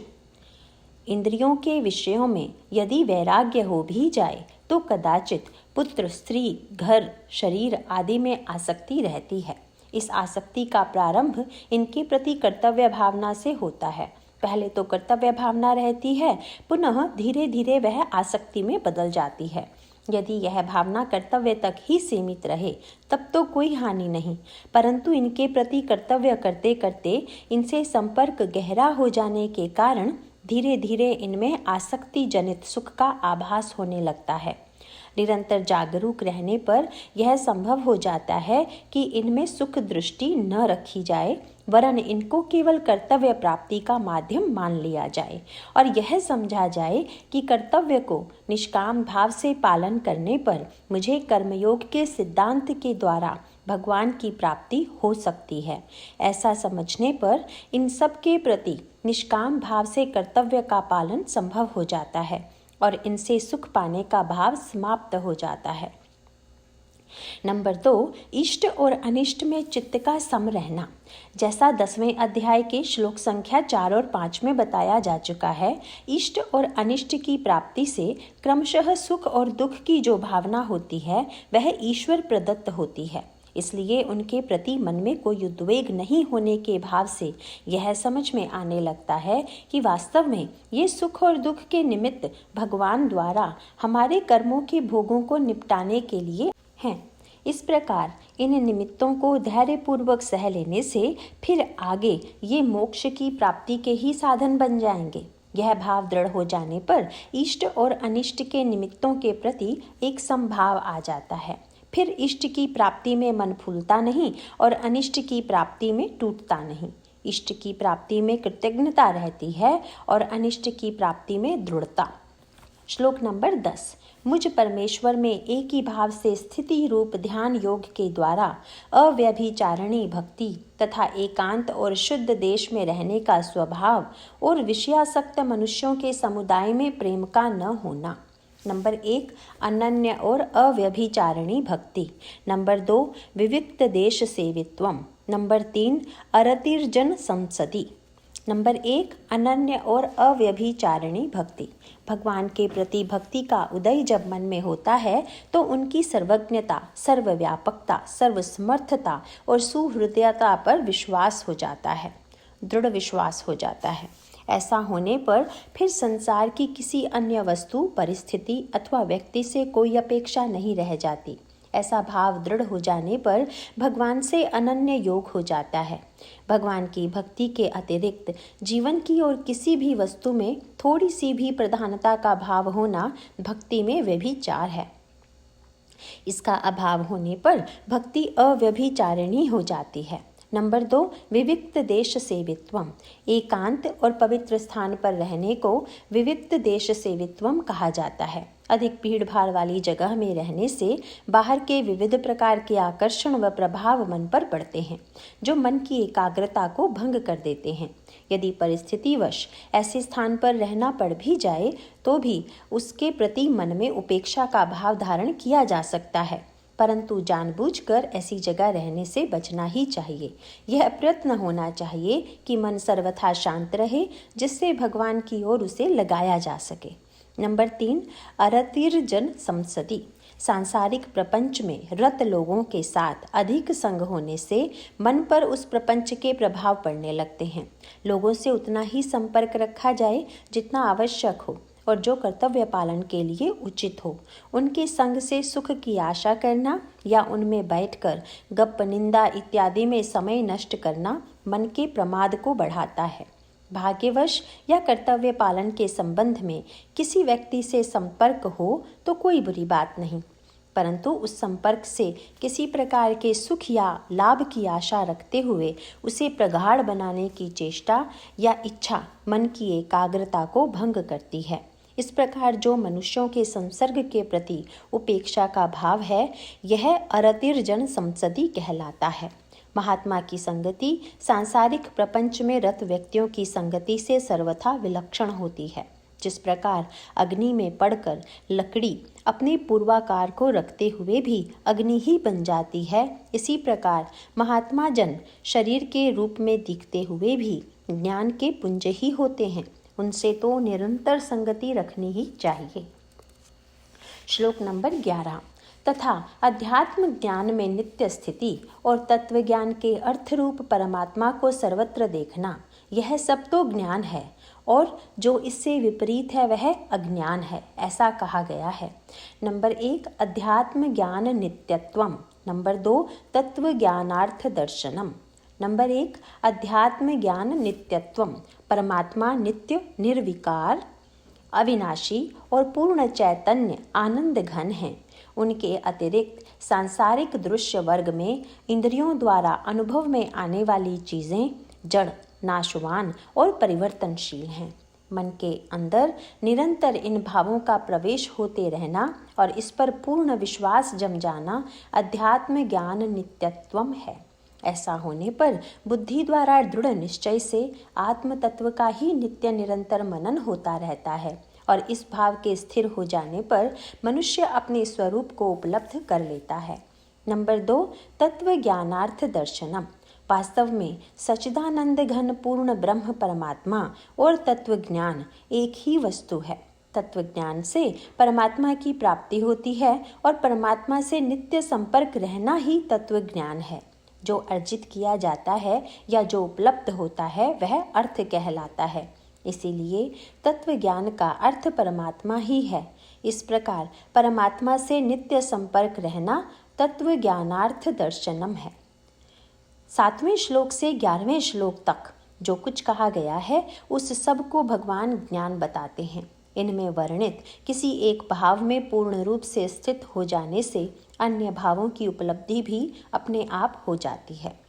इंद्रियों के विषयों में यदि वैराग्य हो भी जाए तो कदाचित पुत्र, स्त्री, घर, शरीर आदि में आसक्ति रहती है। इस आसक्ति का प्रारंभ इनके प्रति कर्तव्य भावना से होता है। पहले तो कर्तव्य भावना रहती है, पुनः धीरे धीरे वह आसक्ति में बदल जाती है। यदि यह भावना कर्तव्य तक ही सीमित रहे तब तो कोई हानि नहीं, परंतु इनके प्रति कर्तव्य करते करते इनसे संपर्क गहरा हो जाने के कारण धीरे धीरे इनमें आसक्ति जनित सुख का आभास होने लगता है। निरंतर जागरूक रहने पर यह संभव हो जाता है कि इनमें सुख दृष्टि न रखी जाए, वरन इनको केवल कर्तव्य प्राप्ति का माध्यम मान लिया जाए और यह समझा जाए कि कर्तव्य को निष्काम भाव से पालन करने पर मुझे कर्मयोग के सिद्धांत के द्वारा भगवान की प्राप्ति हो सकती है। ऐसा समझने पर इन सब के प्रति निष्काम भाव से कर्तव्य का पालन संभव हो जाता है और इनसे सुख पाने का भाव समाप्त हो जाता है। नंबर 2, इष्ट और अनिष्ट में चित्त का सम रहना। जैसा 10वें अध्याय के श्लोक संख्या 4 और 5 में बताया जा चुका है, इष्ट और अनिष्ट की प्राप्ति से क्रमशः सुख और दुख की जो भावना होती है वह ईश्वर प्रदत्त होती है। इसलिए उनके प्रति मन में कोई उद्वेग नहीं होने के भाव से यह समझ में आने लगता है कि वास्तव में ये सुख और दुख के निमित्त भगवान द्वारा हमारे कर्मों के भोगों को निपटाने के लिए हैं। इस प्रकार इन निमित्तों को धैर्यपूर्वक सह लेने से फिर आगे ये मोक्ष की प्राप्ति के ही साधन बन जाएंगे। यह भाव दृढ़ हो जाने पर इष्ट और अनिष्ट के निमित्तों के प्रति एक समभाव आ जाता है। फिर इष्ट की प्राप्ति में मन फूलता नहीं और अनिष्ट की प्राप्ति में टूटता नहीं। इष्ट की प्राप्ति में कृतज्ञता रहती है और अनिष्ट की प्राप्ति में दृढ़ता। श्लोक नंबर 10, मुझ परमेश्वर में एक ही भाव से स्थिति रूप ध्यान योग के द्वारा अव्यभिचारिणी भक्ति तथा एकांत और शुद्ध देश में रहने का स्वभाव और विषयासक्त मनुष्यों के समुदाय में प्रेम का न होना। नंबर 1, अनन्य और अव्यभिचारिणी भक्ति। नंबर 2, विविक्त देश सेवित्वम। नंबर 3, अरतिर्जन संसदि। नंबर 1, अनन्य और अव्यभिचारिणी भक्ति। भगवान के प्रति भक्ति का उदय जब मन में होता है तो उनकी सर्वज्ञता, सर्वव्यापकता, सर्वसमर्थता और सुहृदयता पर विश्वास हो जाता है, दृढ़ विश्वास हो जाता है। ऐसा होने पर फिर संसार की किसी अन्य वस्तु, परिस्थिति अथवा व्यक्ति से कोई अपेक्षा नहीं रह जाती। ऐसा भाव दृढ़ हो जाने पर भगवान से अनन्य योग हो जाता है। भगवान की भक्ति के अतिरिक्त जीवन की और किसी भी वस्तु में थोड़ी सी भी प्रधानता का भाव होना भक्ति में व्यभिचार है। इसका अभाव होने पर भक्ति अव्यभिचारिणी हो जाती है। नंबर 2, विविक्त देश सेवित्वम। एकांत और पवित्र स्थान पर रहने को विविक्त देश सेवित्वम कहा जाता है। अधिक भीड़ भाड़ वाली जगह में रहने से बाहर के विविध प्रकार के आकर्षण व प्रभाव मन पर पड़ते हैं, जो मन की एकाग्रता को भंग कर देते हैं। यदि परिस्थितिवश ऐसे स्थान पर रहना पड़ भी जाए तो भी उसके प्रति मन में उपेक्षा का भाव धारण किया जा सकता है, परंतु जानबूझकर ऐसी जगह रहने से बचना ही चाहिए। यह प्रयत्न होना चाहिए कि मन सर्वथा शांत रहे, जिससे भगवान की ओर उसे लगाया जा सके। नंबर 3, अरतिर्जन संसदि। सांसारिक प्रपंच में रत लोगों के साथ अधिक संग होने से मन पर उस प्रपंच के प्रभाव पड़ने लगते हैं। लोगों से उतना ही संपर्क रखा जाए जितना आवश्यक हो और जो कर्तव्य पालन के लिए उचित हो। उनके संग से सुख की आशा करना या उनमें बैठकर गप निंदा इत्यादि में समय नष्ट करना मन के प्रमाद को बढ़ाता है। भाग्यवश या कर्तव्य पालन के संबंध में किसी व्यक्ति से संपर्क हो तो कोई बुरी बात नहीं, परंतु उस संपर्क से किसी प्रकार के सुख या लाभ की आशा रखते हुए उसे प्रगाढ़ बनाने की चेष्टा या इच्छा मन की एकाग्रता को भंग करती है। इस प्रकार जो मनुष्यों के संसर्ग के प्रति उपेक्षा का भाव है, यह अरतिर्जन संसदि कहलाता है। महात्मा की संगति सांसारिक प्रपंच में रत व्यक्तियों की संगति से सर्वथा विलक्षण होती है। जिस प्रकार अग्नि में पड़कर लकड़ी अपने पूर्वाकार को रखते हुए भी अग्नि ही बन जाती है, इसी प्रकार महात्मा जन शरीर के रूप में दिखते हुए भी ज्ञान के पुंज ही होते हैं। उनसे तो निरंतर संगति रखनी ही चाहिए। श्लोक नंबर 11। तथा अध्यात्म ज्ञान में नित्य स्थिति और तत्व ज्ञान के अर्थ रूप परमात्मा को सर्वत्र देखना, यह सब तो ज्ञान है और जो इससे विपरीत है वह अज्ञान है, ऐसा कहा गया है। नंबर 1 अध्यात्म ज्ञान नित्यत्वम। नंबर 2 तत्व ज्ञानार्थ दर्शनम। नंबर 1 अध्यात्म ज्ञान नित्यत्वम। परमात्मा नित्य, निर्विकार, अविनाशी और पूर्ण चैतन्य आनंद घन हैं। उनके अतिरिक्त सांसारिक दृश्य वर्ग में इंद्रियों द्वारा अनुभव में आने वाली चीज़ें जड़, नाशवान और परिवर्तनशील हैं। मन के अंदर निरंतर इन भावों का प्रवेश होते रहना और इस पर पूर्ण विश्वास जम जाना अध्यात्म ज्ञान नित्यत्वम है। ऐसा होने पर बुद्धि द्वारा दृढ़ निश्चय से आत्म तत्व का ही नित्य निरंतर मनन होता रहता है और इस भाव के स्थिर हो जाने पर मनुष्य अपने स्वरूप को उपलब्ध कर लेता है। नंबर 2 तत्व ज्ञानार्थ दर्शनम। वास्तव में सच्चिदानंद घन पूर्ण ब्रह्म परमात्मा और तत्व ज्ञान एक ही वस्तु है। तत्व ज्ञान से परमात्मा की प्राप्ति होती है और परमात्मा से नित्य संपर्क रहना ही तत्व ज्ञान है। जो अर्जित किया जाता है या जो उपलब्ध होता है वह अर्थ कहलाता है। इसीलिए तत्व ज्ञान का अर्थ परमात्मा ही है। इस प्रकार परमात्मा से नित्य संपर्क रहना तत्व ज्ञानार्थ दर्शनम है। 7वें श्लोक से 11वें श्लोक तक जो कुछ कहा गया है उस सब को भगवान ज्ञान बताते हैं। इनमें वर्णित किसी एक भाव में पूर्ण रूप से स्थित हो जाने से अन्य भावों की उपलब्धि भी अपने आप हो जाती है।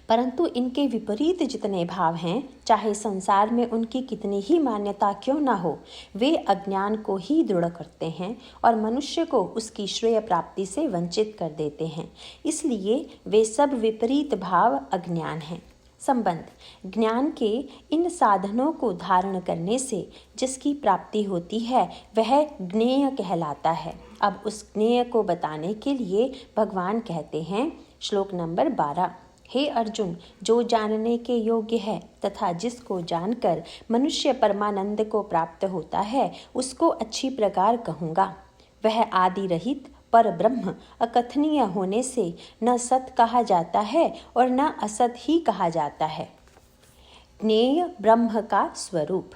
परंतु इनके विपरीत जितने भाव हैं, चाहे संसार में उनकी कितनी ही मान्यता क्यों ना हो, वे अज्ञान को ही दृढ़ करते हैं और मनुष्य को उसकी श्रेय प्राप्ति से वंचित कर देते हैं। इसलिए वे सब विपरीत भाव अज्ञान हैं। संबंध ज्ञान के इन साधनों को धारण करने से जिसकी प्राप्ति होती है वह ज्ञेय कहलाता है। अब उस ज्ञेय को बताने के लिए भगवान कहते हैं, श्लोक नंबर 12, हे अर्जुन, जो जानने के योग्य है तथा जिसको जानकर मनुष्य परमानंद को प्राप्त होता है उसको अच्छी प्रकार कहूँगा। वह आदि रहित पर ब्रह्म अकथनीय होने से न सत कहा जाता है और न असत ही कहा जाता है। ज्ञेय ब्रह्म का स्वरूप।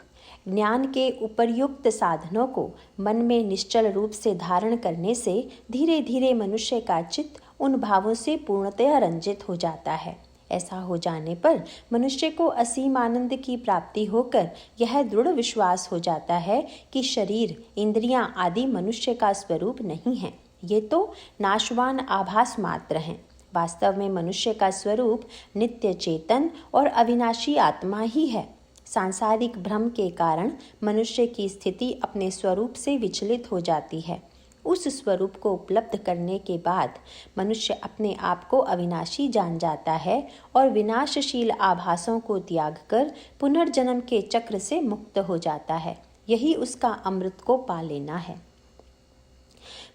ज्ञान के उपर्युक्त साधनों को मन में निश्चल रूप से धारण करने से धीरे धीरे मनुष्य का चित्त उन भावों से पूर्णतया रंजित हो जाता है। ऐसा हो जाने पर मनुष्य को असीम आनंद की प्राप्ति होकर यह दृढ़ विश्वास हो जाता है कि शरीर, इंद्रियां आदि मनुष्य का स्वरूप नहीं है, ये तो नाशवान आभास मात्र हैं। वास्तव में मनुष्य का स्वरूप नित्य चेतन और अविनाशी आत्मा ही है। सांसारिक भ्रम के कारण मनुष्य की स्थिति अपने स्वरूप से विचलित हो जाती है। उस स्वरूप को उपलब्ध करने के बाद मनुष्य अपने आप को अविनाशी जान जाता है और विनाशशील आभासों को त्याग कर पुनर्जन्म के चक्र से मुक्त हो जाता है। यही उसका अमृत को पा लेना है।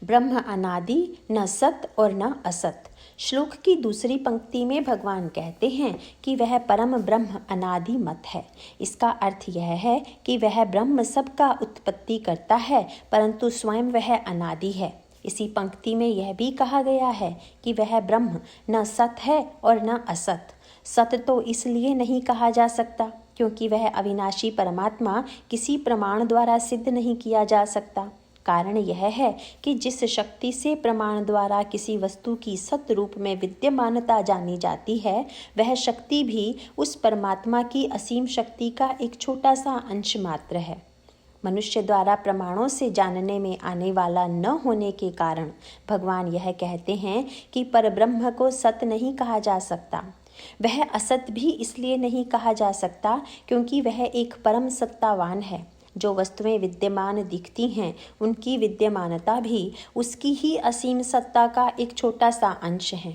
ब्रह्म अनादि, न सत और न असत। श्लोक की दूसरी पंक्ति में भगवान कहते हैं कि वह परम ब्रह्म अनादि मत है। इसका अर्थ यह है कि वह ब्रह्म सबका उत्पत्ति करता है परंतु स्वयं वह अनादि है। इसी पंक्ति में यह भी कहा गया है कि वह ब्रह्म न सत है और न असत। सत तो इसलिए नहीं कहा जा सकता क्योंकि वह अविनाशी परमात्मा किसी प्रमाण द्वारा सिद्ध नहीं किया जा सकता। कारण यह है कि जिस शक्ति से प्रमाण द्वारा किसी वस्तु की सत रूप में विद्यमानता जानी जाती है, वह शक्ति भी उस परमात्मा की असीम शक्ति का एक छोटा सा अंश मात्र है। मनुष्य द्वारा प्रमाणों से जानने में आने वाला न होने के कारण भगवान यह कहते हैं कि परब्रह्म को सत नहीं कहा जा सकता। वह असत भी इसलिए नहीं कहा जा सकता क्योंकि वह एक परम सत्तावान है। जो वस्तुएं विद्यमान दिखती हैं उनकी विद्यमानता भी उसकी ही असीम सत्ता का एक छोटा सा अंश है।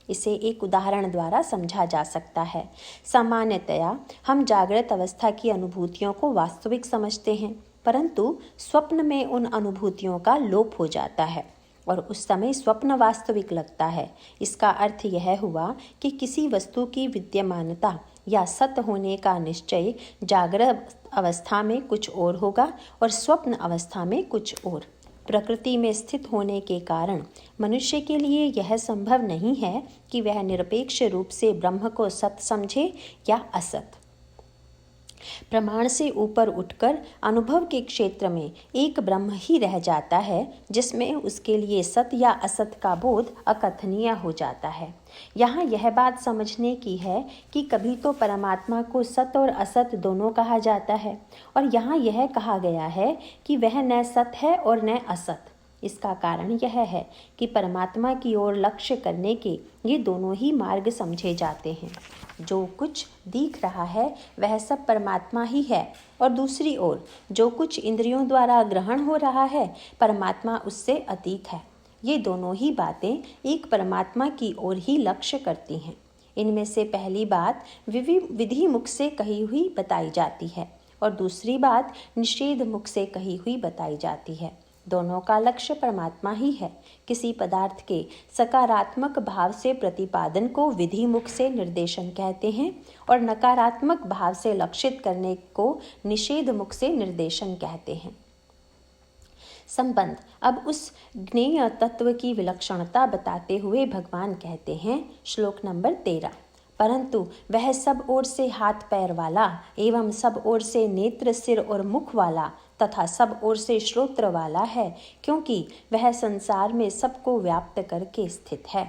इसे एक उदाहरण द्वारा समझा जा सकता है। सामान्यतया हम जागृत अवस्था की अनुभूतियों को वास्तविक समझते हैं, परंतु स्वप्न में उन अनुभूतियों का लोप हो जाता है और उस समय स्वप्न वास्तविक लगता है। इसका अर्थ यह हुआ कि किसी वस्तु की विद्यमानता या सत्य होने का निश्चय जागृत अवस्था में कुछ और होगा और स्वप्न अवस्था में कुछ और। प्रकृति में स्थित होने के कारण मनुष्य के लिए यह संभव नहीं है कि वह निरपेक्ष रूप से ब्रह्म को सत्य समझे या असत। प्रमाण से ऊपर उठकर अनुभव के क्षेत्र में एक ब्रह्म ही रह जाता है, जिसमें उसके लिए सत्य या असत का बोध अकथनीय हो जाता है। यहाँ यह बात समझने की है कि कभी तो परमात्मा को सत्य और असत दोनों कहा जाता है और यहाँ यह कहा गया है कि वह न सत्य है और न असत। इसका कारण यह है कि परमात्मा की ओर लक्ष्य करने के ये दोनों ही मार्ग समझे जाते हैं। जो कुछ दिख रहा है वह सब परमात्मा ही है और दूसरी ओर जो कुछ इंद्रियों द्वारा ग्रहण हो रहा है परमात्मा उससे अतीत है। ये दोनों ही बातें एक परमात्मा की ओर ही लक्ष्य करती हैं। इनमें से पहली बात विधि मुख से कही हुई बताई जाती है और दूसरी बात निषेध मुख से कही हुई बताई जाती है। दोनों का लक्ष्य परमात्मा ही है। किसी पदार्थ के सकारात्मक भाव से प्रतिपादन को विधि मुख से निर्देशन कहते हैं और नकारात्मक भाव से लक्षित करने को निषेध मुख से निर्देशन कहते हैं। संबंध। अब उस ज्ञेय तत्व की विलक्षणता बताते हुए भगवान कहते हैं, श्लोक नंबर 13, परंतु वह सब ओर से हाथ पैर वाला एवं सब ओर से नेत्र सिर और मुख वाला तथा सब ओर से श्रोत्र वाला है, क्योंकि वह संसार में सबको व्याप्त करके स्थित है।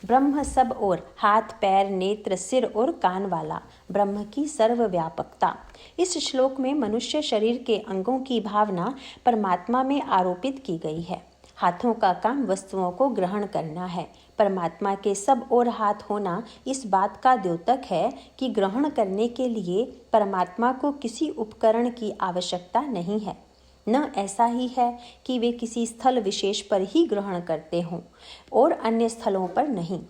ब्रह्म सब ओर हाथ पैर नेत्र सिर और कान वाला, ब्रह्म की सर्वव्यापकता। इस श्लोक में मनुष्य शरीर के अंगों की भावना परमात्मा में आरोपित की गई है। हाथों का काम वस्तुओं को ग्रहण करना है। परमात्मा के सब ओर हाथ होना इस बात का द्योतक है कि ग्रहण करने के लिए परमात्मा को किसी उपकरण की आवश्यकता नहीं है। न ऐसा ही है कि वे किसी स्थल विशेष पर ही ग्रहण करते हों और अन्य स्थलों पर नहीं।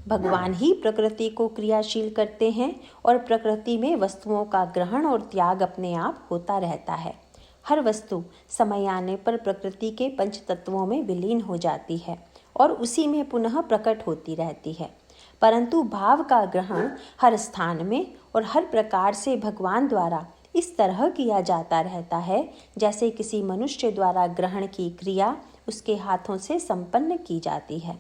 भगवान ही प्रकृति को क्रियाशील करते हैं और प्रकृति में वस्तुओं का ग्रहण और त्याग अपने आप होता रहता है। हर वस्तु समय आने पर प्रकृति के पंच तत्वों में विलीन हो जाती है और उसी में पुनः प्रकट होती रहती है, परंतु भाव का ग्रहण हर स्थान में और हर प्रकार से भगवान द्वारा इस तरह किया जाता रहता है जैसे किसी मनुष्य द्वारा ग्रहण की क्रिया उसके हाथों से संपन्न की जाती है।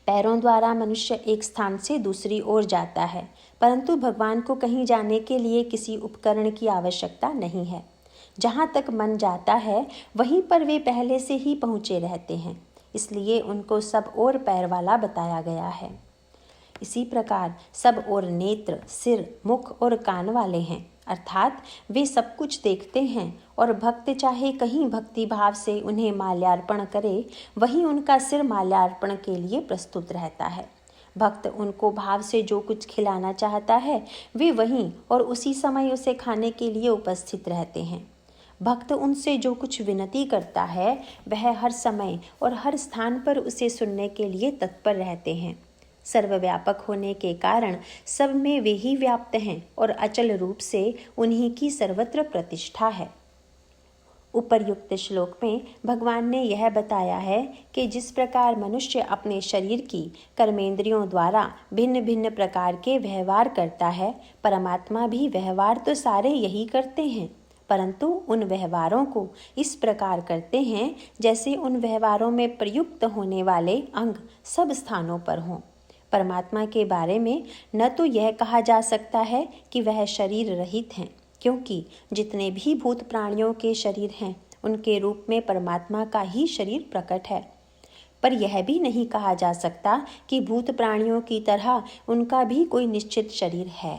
पैरों द्वारा मनुष्य एक स्थान से दूसरी ओर जाता है, परंतु भगवान को कहीं जाने के लिए किसी उपकरण की आवश्यकता नहीं है। जहाँ तक मन जाता है वहीं पर वे पहले से ही पहुँचे रहते हैं, इसलिए उनको सब ओर पैर वाला बताया गया है। इसी प्रकार सब ओर नेत्र सिर मुख और कान वाले हैं, अर्थात वे सब कुछ देखते हैं और भक्त चाहे कहीं भक्ति भाव से उन्हें माल्यार्पण करे, वहीं उनका सिर माल्यार्पण के लिए प्रस्तुत रहता है। भक्त उनको भाव से जो कुछ खिलाना चाहता है वे वहीं और उसी समय उसे खाने के लिए उपस्थित रहते हैं। भक्त उनसे जो कुछ विनती करता है वह हर समय और हर स्थान पर उसे सुनने के लिए तत्पर रहते हैं। सर्वव्यापक होने के कारण सब में वे ही व्याप्त हैं और अचल रूप से उन्हीं की सर्वत्र प्रतिष्ठा है। उपर्युक्त श्लोक में भगवान ने यह बताया है कि जिस प्रकार मनुष्य अपने शरीर की कर्मेंद्रियों द्वारा भिन्न भिन्न प्रकार के व्यवहार करता है, परमात्मा भी व्यवहार तो सारे यही करते हैं, परंतु उन व्यवहारों को इस प्रकार करते हैं जैसे उन व्यवहारों में प्रयुक्त होने वाले अंग सब स्थानों पर हों। परमात्मा के बारे में न तो यह कहा जा सकता है कि वह शरीर रहित हैं, क्योंकि जितने भी भूत प्राणियों के शरीर हैं उनके रूप में परमात्मा का ही शरीर प्रकट है, पर यह भी नहीं कहा जा सकता कि भूत प्राणियों की तरह उनका भी कोई निश्चित शरीर है।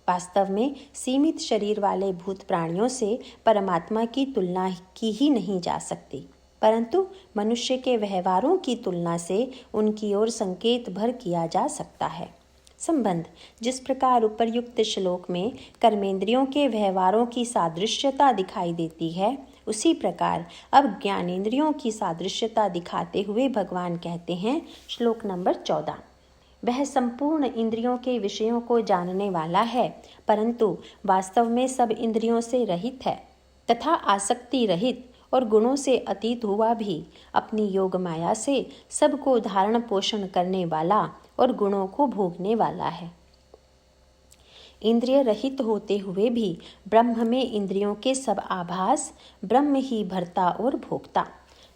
वास्तव में सीमित शरीर वाले भूत प्राणियों से परमात्मा की तुलना की ही नहीं जा सकती, परंतु मनुष्य के व्यवहारों की तुलना से उनकी ओर संकेत भर किया जा सकता है। संबंध। जिस प्रकार उपर्युक्त श्लोक में कर्मेंद्रियों के व्यवहारों की सादृश्यता दिखाई देती है, उसी प्रकार अब ज्ञानेंद्रियों की सादृश्यता दिखाते हुए भगवान कहते हैं, श्लोक नंबर 14, वह संपूर्ण इंद्रियों के विषयों को जानने वाला है, परंतु वास्तव में सब इंद्रियों से रहित है तथा आसक्ति रहित और गुणों से अतीत हुआ भी अपनी योग माया से सबको धारण पोषण करने वाला और गुणों को भोगने वाला है। इंद्रिय रहित होते हुए भी ब्रह्म में इंद्रियों के सब आभास, ब्रह्म ही भरता और भोगता।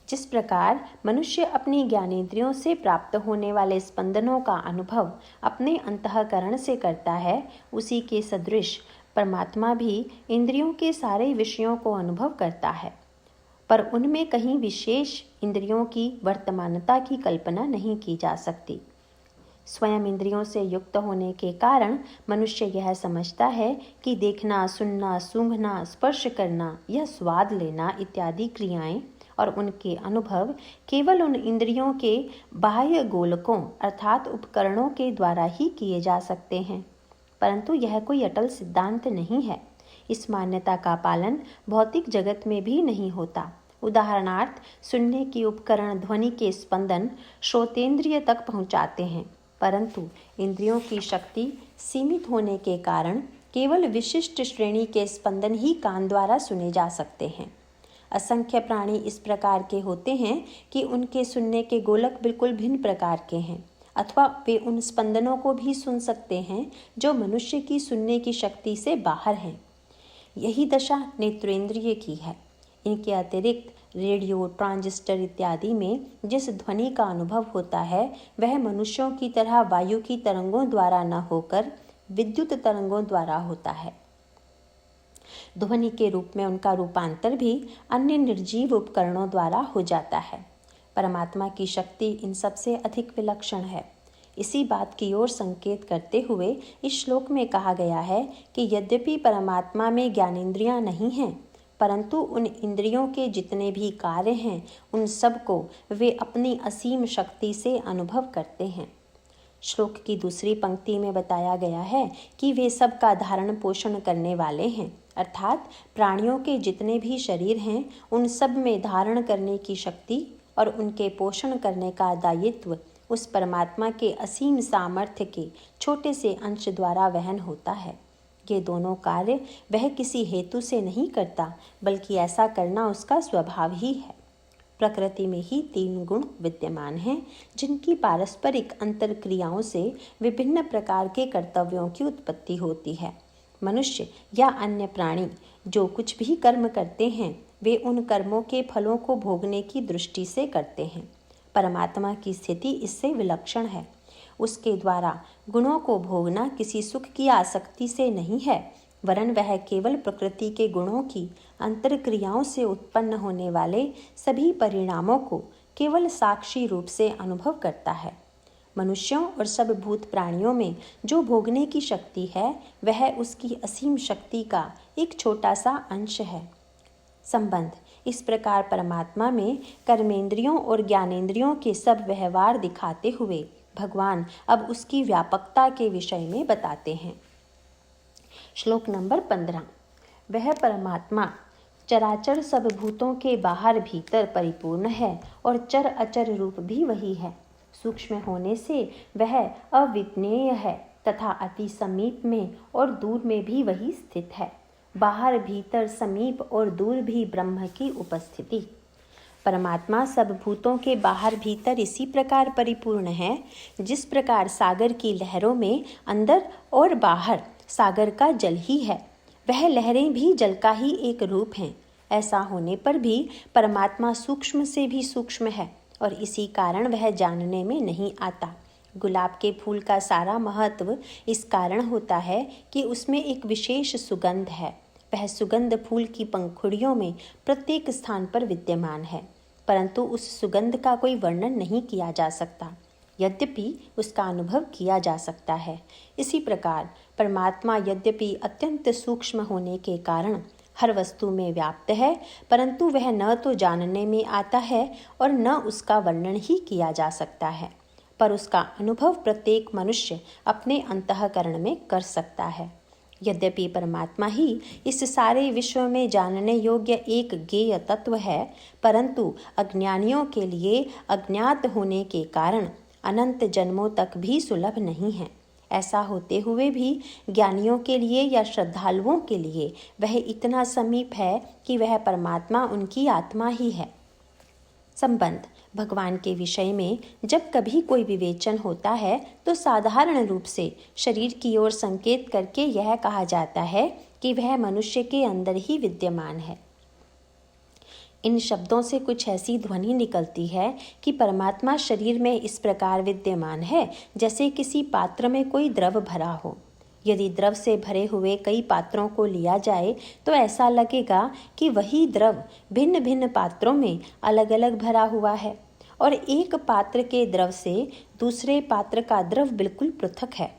जिस प्रकार मनुष्य अपनी ज्ञानेंद्रियों से प्राप्त होने वाले स्पंदनों का अनुभव अपने अंतःकरण से करता है, उसी के सदृश परमात्मा भी इंद्रियों के सारे विषयों को अनुभव करता है, पर उनमें कहीं विशेष इंद्रियों की वर्तमानता की कल्पना नहीं की जा सकती। स्वयं इंद्रियों से युक्त होने के कारण मनुष्य यह समझता है कि देखना, सुनना, सूंघना, स्पर्श करना या स्वाद लेना इत्यादि क्रियाएं और उनके अनुभव केवल उन इंद्रियों के बाह्य गोलकों अर्थात उपकरणों के द्वारा ही किए जा सकते हैं, परंतु यह कोई अटल सिद्धांत नहीं है। इस मान्यता का पालन भौतिक जगत में भी नहीं होता। उदाहरणार्थ, सुनने की उपकरण ध्वनि के स्पंदन श्रोतेंद्रिय तक पहुंचाते हैं, परंतु इंद्रियों की शक्ति सीमित होने के कारण केवल विशिष्ट श्रेणी के स्पंदन ही कान द्वारा सुने जा सकते हैं। असंख्य प्राणी इस प्रकार के होते हैं कि उनके सुनने के गोलक बिल्कुल भिन्न प्रकार के हैं, अथवा वे उन स्पंदनों को भी सुन सकते हैं जो मनुष्य की सुनने की शक्ति से बाहर हैं। यही दशा नेत्रेंद्रिय की है। इनके अतिरिक्त रेडियो, ट्रांजिस्टर इत्यादि में जिस ध्वनि का अनुभव होता है वह मनुष्यों की तरह वायु की तरंगों द्वारा न होकर विद्युत तरंगों द्वारा होता है। ध्वनि के रूप में उनका रूपांतर भी अन्य निर्जीव उपकरणों द्वारा हो जाता है। परमात्मा की शक्ति इन सबसे अधिक विलक्षण है। इसी बात की ओर संकेत करते हुए इस श्लोक में कहा गया है कि यद्यपि परमात्मा में ज्ञानेंद्रियां नहीं हैं, परंतु उन इंद्रियों के जितने भी कार्य हैं उन सब को वे अपनी असीम शक्ति से अनुभव करते हैं। श्लोक की दूसरी पंक्ति में बताया गया है कि वे सब का धारण पोषण करने वाले हैं, अर्थात प्राणियों के जितने भी शरीर हैं उन सब में धारण करने की शक्ति और उनके पोषण करने का दायित्व उस परमात्मा के असीम सामर्थ्य के छोटे से अंश द्वारा वहन होता है। ये दोनों कार्य वह किसी हेतु से नहीं करता, बल्कि ऐसा करना उसका स्वभाव ही है। प्रकृति में ही 3 गुण विद्यमान हैं, जिनकी पारस्परिक अंतरक्रियाओं से विभिन्न प्रकार के कर्तव्यों की उत्पत्ति होती है। मनुष्य या अन्य प्राणी जो कुछ भी कर्म करते हैं वे उन कर्मों के फलों को भोगने की दृष्टि से करते हैं। परमात्मा की स्थिति इससे विलक्षण है। उसके द्वारा गुणों को भोगना किसी सुख की आसक्ति से नहीं है, वरन वह केवल प्रकृति के गुणों की अंतरक्रियाओं से उत्पन्न होने वाले सभी परिणामों को केवल साक्षी रूप से अनुभव करता है। मनुष्यों और सब भूत प्राणियों में जो भोगने की शक्ति है वह उसकी असीम शक्ति का एक छोटा सा अंश है। संबंध इस प्रकार परमात्मा में कर्मेंद्रियों और ज्ञानेंद्रियों के सब व्यवहार दिखाते हुए भगवान अब उसकी व्यापकता के विषय में बताते हैं। श्लोक नंबर 15। वह परमात्मा चराचर सब भूतों के बाहर भीतर परिपूर्ण है और चर अचर रूप भी वही है। सूक्ष्म होने से वह अविज्ञेय है तथा अति समीप में और दूर में भी वही स्थित है। बाहर भीतर समीप और दूर भी ब्रह्म की उपस्थिति। परमात्मा सब भूतों के बाहर भीतर इसी प्रकार परिपूर्ण है जिस प्रकार सागर की लहरों में अंदर और बाहर सागर का जल ही है, वह लहरें भी जल का ही एक रूप हैं। ऐसा होने पर भी परमात्मा सूक्ष्म से भी सूक्ष्म है और इसी कारण वह जानने में नहीं आता। गुलाब के फूल का सारा महत्व इस कारण होता है कि उसमें एक विशेष सुगंध है। वह सुगंध फूल की पंखुड़ियों में प्रत्येक स्थान पर विद्यमान है, परंतु उस सुगंध का कोई वर्णन नहीं किया जा सकता, यद्यपि उसका अनुभव किया जा सकता है। इसी प्रकार परमात्मा यद्यपि अत्यंत सूक्ष्म होने के कारण हर वस्तु में व्याप्त है, परंतु वह न तो जानने में आता है और न उसका वर्णन ही किया जा सकता है, पर उसका अनुभव प्रत्येक मनुष्य अपने अंतःकरण में कर सकता है। यद्यपि परमात्मा ही इस सारे विश्व में जानने योग्य एक ज्ञेय तत्व है, परंतु अज्ञानियों के लिए अज्ञात होने के कारण अनंत जन्मों तक भी सुलभ नहीं है। ऐसा होते हुए भी ज्ञानियों के लिए या श्रद्धालुओं के लिए वह इतना समीप है कि वह परमात्मा उनकी आत्मा ही है। संबंध भगवान के विषय में जब कभी कोई विवेचन होता है तो साधारण रूप से शरीर की ओर संकेत करके यह कहा जाता है कि वह मनुष्य के अंदर ही विद्यमान है। इन शब्दों से कुछ ऐसी ध्वनि निकलती है कि परमात्मा शरीर में इस प्रकार विद्यमान है जैसे किसी पात्र में कोई द्रव भरा हो। यदि द्रव से भरे हुए कई पात्रों को लिया जाए तो ऐसा लगेगा कि वही द्रव भिन्न भिन्न पात्रों में अलग अलग भरा हुआ है और एक पात्र के द्रव से दूसरे पात्र का द्रव बिल्कुल पृथक है।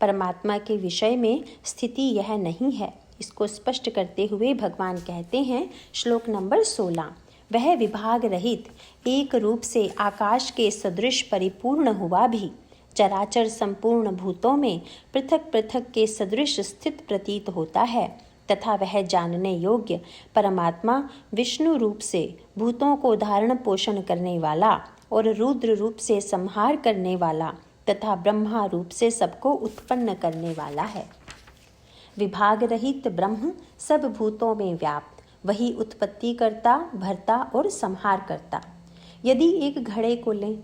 परमात्मा के विषय में स्थिति यह नहीं है। इसको स्पष्ट करते हुए भगवान कहते हैं, श्लोक नंबर 16, वह विभाग रहित एक रूप से आकाश के सदृश परिपूर्ण हुआ भी चराचर संपूर्ण भूतों में पृथक पृथक के सदृश स्थित प्रतीत होता है, तथा वह जानने योग्य परमात्मा विष्णु रूप से भूतों को धारण पोषण करने वाला और रुद्र रूप से संहार करने वाला तथा ब्रह्मा रूप से सबको उत्पन्न करने वाला है। विभाग रहित ब्रह्म सब भूतों में व्याप्त, वही उत्पत्ति करता, भरता और संहार करता। यदि एक घड़े को लें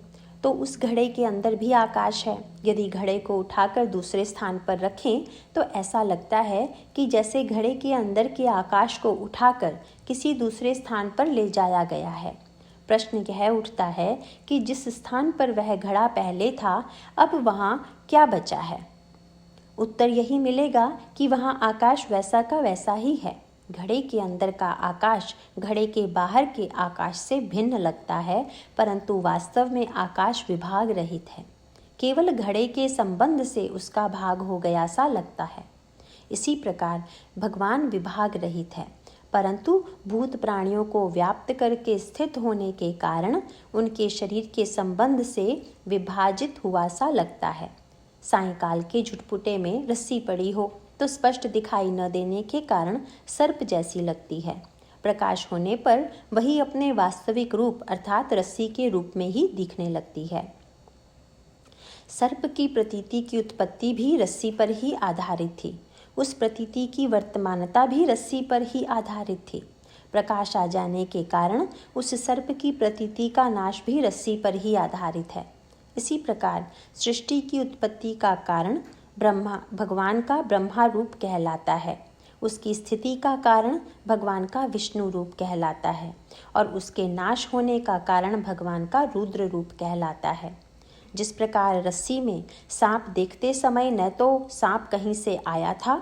तो उस घड़े के अंदर भी आकाश है। यदि घड़े को उठाकर दूसरे स्थान पर रखें तो ऐसा लगता है कि जैसे घड़े के अंदर के आकाश को उठाकर किसी दूसरे स्थान पर ले जाया गया है। प्रश्न यह उठता है कि जिस स्थान पर वह घड़ा पहले था, अब वहाँ क्या बचा है? उत्तर यही मिलेगा कि वहाँ आकाश वैसा का वैसा ही है। घड़े के अंदर का आकाश घड़े के बाहर के आकाश से भिन्न लगता है, परंतु वास्तव में आकाश विभाग रहित है। केवल घड़े के संबंध से उसका भाग हो गया सा लगता है। इसी प्रकार भगवान विभाग रहित है, परंतु भूत प्राणियों को व्याप्त करके स्थित होने के कारण उनके शरीर के संबंध से विभाजित हुआ सा लगता है। सायंकाल के झुटपुटे में रस्सी पड़ी हो तो स्पष्ट दिखाई न देने के कारण सर्प जैसी लगती है। प्रकाश होने पर वही अपने वास्तविक रूप अर्थात रस्सी के रूप में ही दिखने लगती है। सर्प की प्रतीति की उत्पत्ति भी रस्सी पर ही आधारित थी। उस प्रतीति की वर्तमानता भी रस्सी पर ही आधारित थी। प्रकाश आ जाने के कारण उस सर्प की प्रतीति का नाश भी रस्सी पर ही आधारित है। इसी प्रकार सृष्टि की उत्पत्ति का कारण ब्रह्मा भगवान का ब्रह्मा रूप कहलाता है, उसकी स्थिति का कारण भगवान का विष्णु रूप कहलाता है और उसके नाश होने का कारण भगवान का रुद्र रूप कहलाता है। जिस प्रकार रस्सी में सांप देखते समय न तो सांप कहीं से आया था,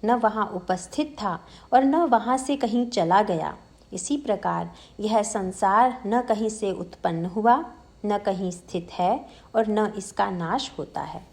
न वहाँ उपस्थित था और न वहाँ से कहीं चला गया, इसी प्रकार यह संसार न कहीं से उत्पन्न हुआ, न कहीं स्थित है और न इसका नाश होता है।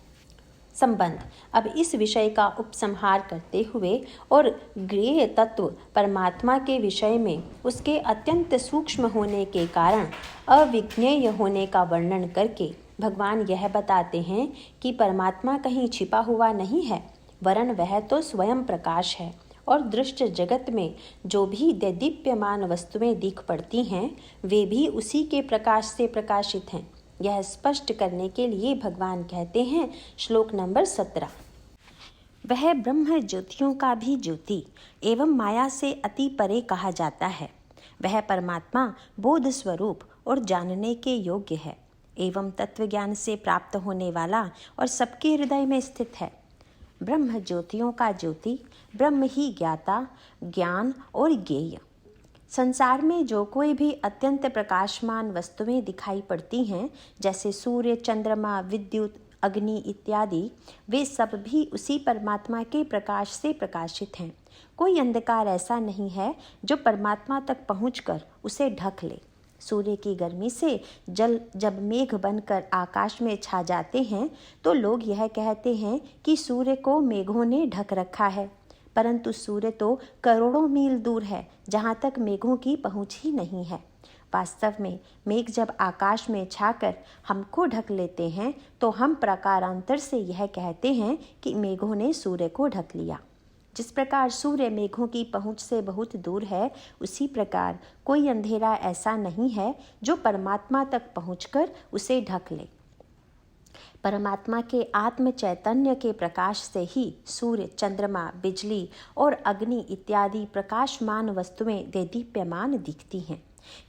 संबंध अब इस विषय का उपसंहार करते हुए और ज्ञेय तत्व परमात्मा के विषय में उसके अत्यंत सूक्ष्म होने के कारण अविज्ञेय होने का वर्णन करके भगवान यह बताते हैं कि परमात्मा कहीं छिपा हुआ नहीं है, वरन वह तो स्वयं प्रकाश है और दृष्ट जगत में जो भी दैदीप्यमान वस्तुएं दिख पड़ती हैं वे भी उसी के प्रकाश से प्रकाशित हैं। यह स्पष्ट करने के लिए भगवान कहते हैं, श्लोक नंबर 17, वह ब्रह्म ज्योतियों का भी ज्योति एवं माया से अति परे कहा जाता है। वह परमात्मा बोध स्वरूप और जानने के योग्य है एवं तत्व ज्ञान से प्राप्त होने वाला और सबके हृदय में स्थित है। ब्रह्म ज्योतियों का ज्योति, ब्रह्म ही ज्ञाता, ज्ञान और ज्ञेय। संसार में जो कोई भी अत्यंत प्रकाशमान वस्तुएं दिखाई पड़ती हैं, जैसे सूर्य, चंद्रमा, विद्युत, अग्नि इत्यादि, वे सब भी उसी परमात्मा के प्रकाश से प्रकाशित हैं। कोई अंधकार ऐसा नहीं है जो परमात्मा तक पहुंचकर उसे ढक ले। सूर्य की गर्मी से जल जब मेघ बनकर आकाश में छा जाते हैं तो लोग यह कहते हैं कि सूर्य को मेघों ने ढक रखा है, परंतु सूर्य तो करोड़ों मील दूर है जहाँ तक मेघों की पहुँच ही नहीं है। वास्तव में मेघ जब आकाश में छाकर हमको ढक लेते हैं तो हम प्रकारांतर से यह कहते हैं कि मेघों ने सूर्य को ढक लिया। जिस प्रकार सूर्य मेघों की पहुँच से बहुत दूर है, उसी प्रकार कोई अंधेरा ऐसा नहीं है जो परमात्मा तक पहुँचकर उसे ढक ले। परमात्मा के आत्म चैतन्य के प्रकाश से ही सूर्य, चंद्रमा, बिजली और अग्नि इत्यादि प्रकाशमान वस्तुएं देदीप्यमान दिखती हैं।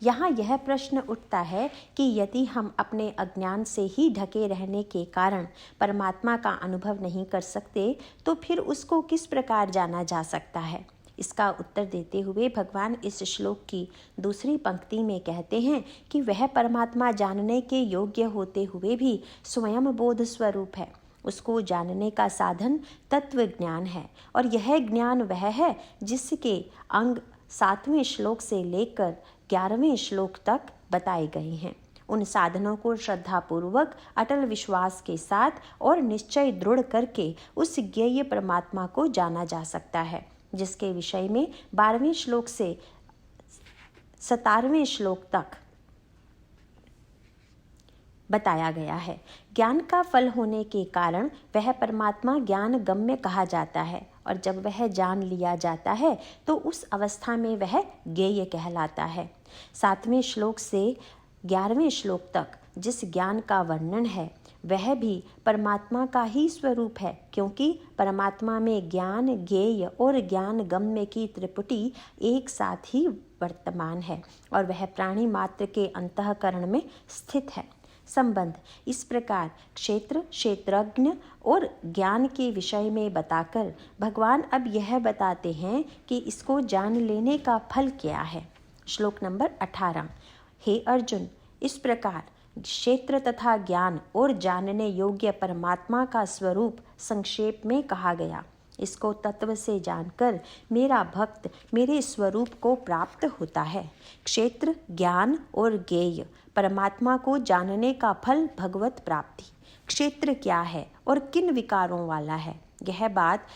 यहाँ यह प्रश्न उठता है कि यदि हम अपने अज्ञान से ही ढके रहने के कारण परमात्मा का अनुभव नहीं कर सकते, तो फिर उसको किस प्रकार जाना जा सकता है? इसका उत्तर देते हुए भगवान इस श्लोक की दूसरी पंक्ति में कहते हैं कि वह परमात्मा जानने के योग्य होते हुए भी स्वयं बोध स्वरूप है। उसको जानने का साधन तत्व ज्ञान है, और यह ज्ञान वह है जिसके अंग 7वें श्लोक से लेकर 11वें श्लोक तक बताए गए हैं। उन साधनों को श्रद्धापूर्वक, अटल विश्वास के साथ और निश्चय दृढ़ करके उस ज्ञेय परमात्मा को जाना जा सकता है, जिसके विषय में 12वें श्लोक से 17वें श्लोक तक बताया गया है। ज्ञान का फल होने के कारण वह परमात्मा ज्ञान गम्य कहा जाता है, और जब वह जान लिया जाता है तो उस अवस्था में वह ज्ञेय कहलाता है। 7वें श्लोक से 11वें श्लोक तक जिस ज्ञान का वर्णन है वह भी परमात्मा का ही स्वरूप है, क्योंकि परमात्मा में ज्ञान, ज्ञेय और ज्ञान गम्य की त्रिपुटी एक साथ ही वर्तमान है, और वह प्राणी मात्र के अंतःकरण में स्थित है। संबंध इस प्रकार क्षेत्र, क्षेत्रज्ञ और ज्ञान के विषय में बताकर भगवान अब यह बताते हैं कि इसको जान लेने का फल क्या है। श्लोक नंबर 18। हे अर्जुन, इस प्रकार क्षेत्र तथा ज्ञान और जानने योग्य परमात्मा का स्वरूप संक्षेप में कहा गया। इसको तत्व से जानकर मेरा भक्त मेरे स्वरूप को प्राप्त होता है। क्षेत्र, ज्ञान और ज्ञेय परमात्मा को जानने का फल भगवत प्राप्ति। क्षेत्र क्या है और किन विकारों वाला है, यह बात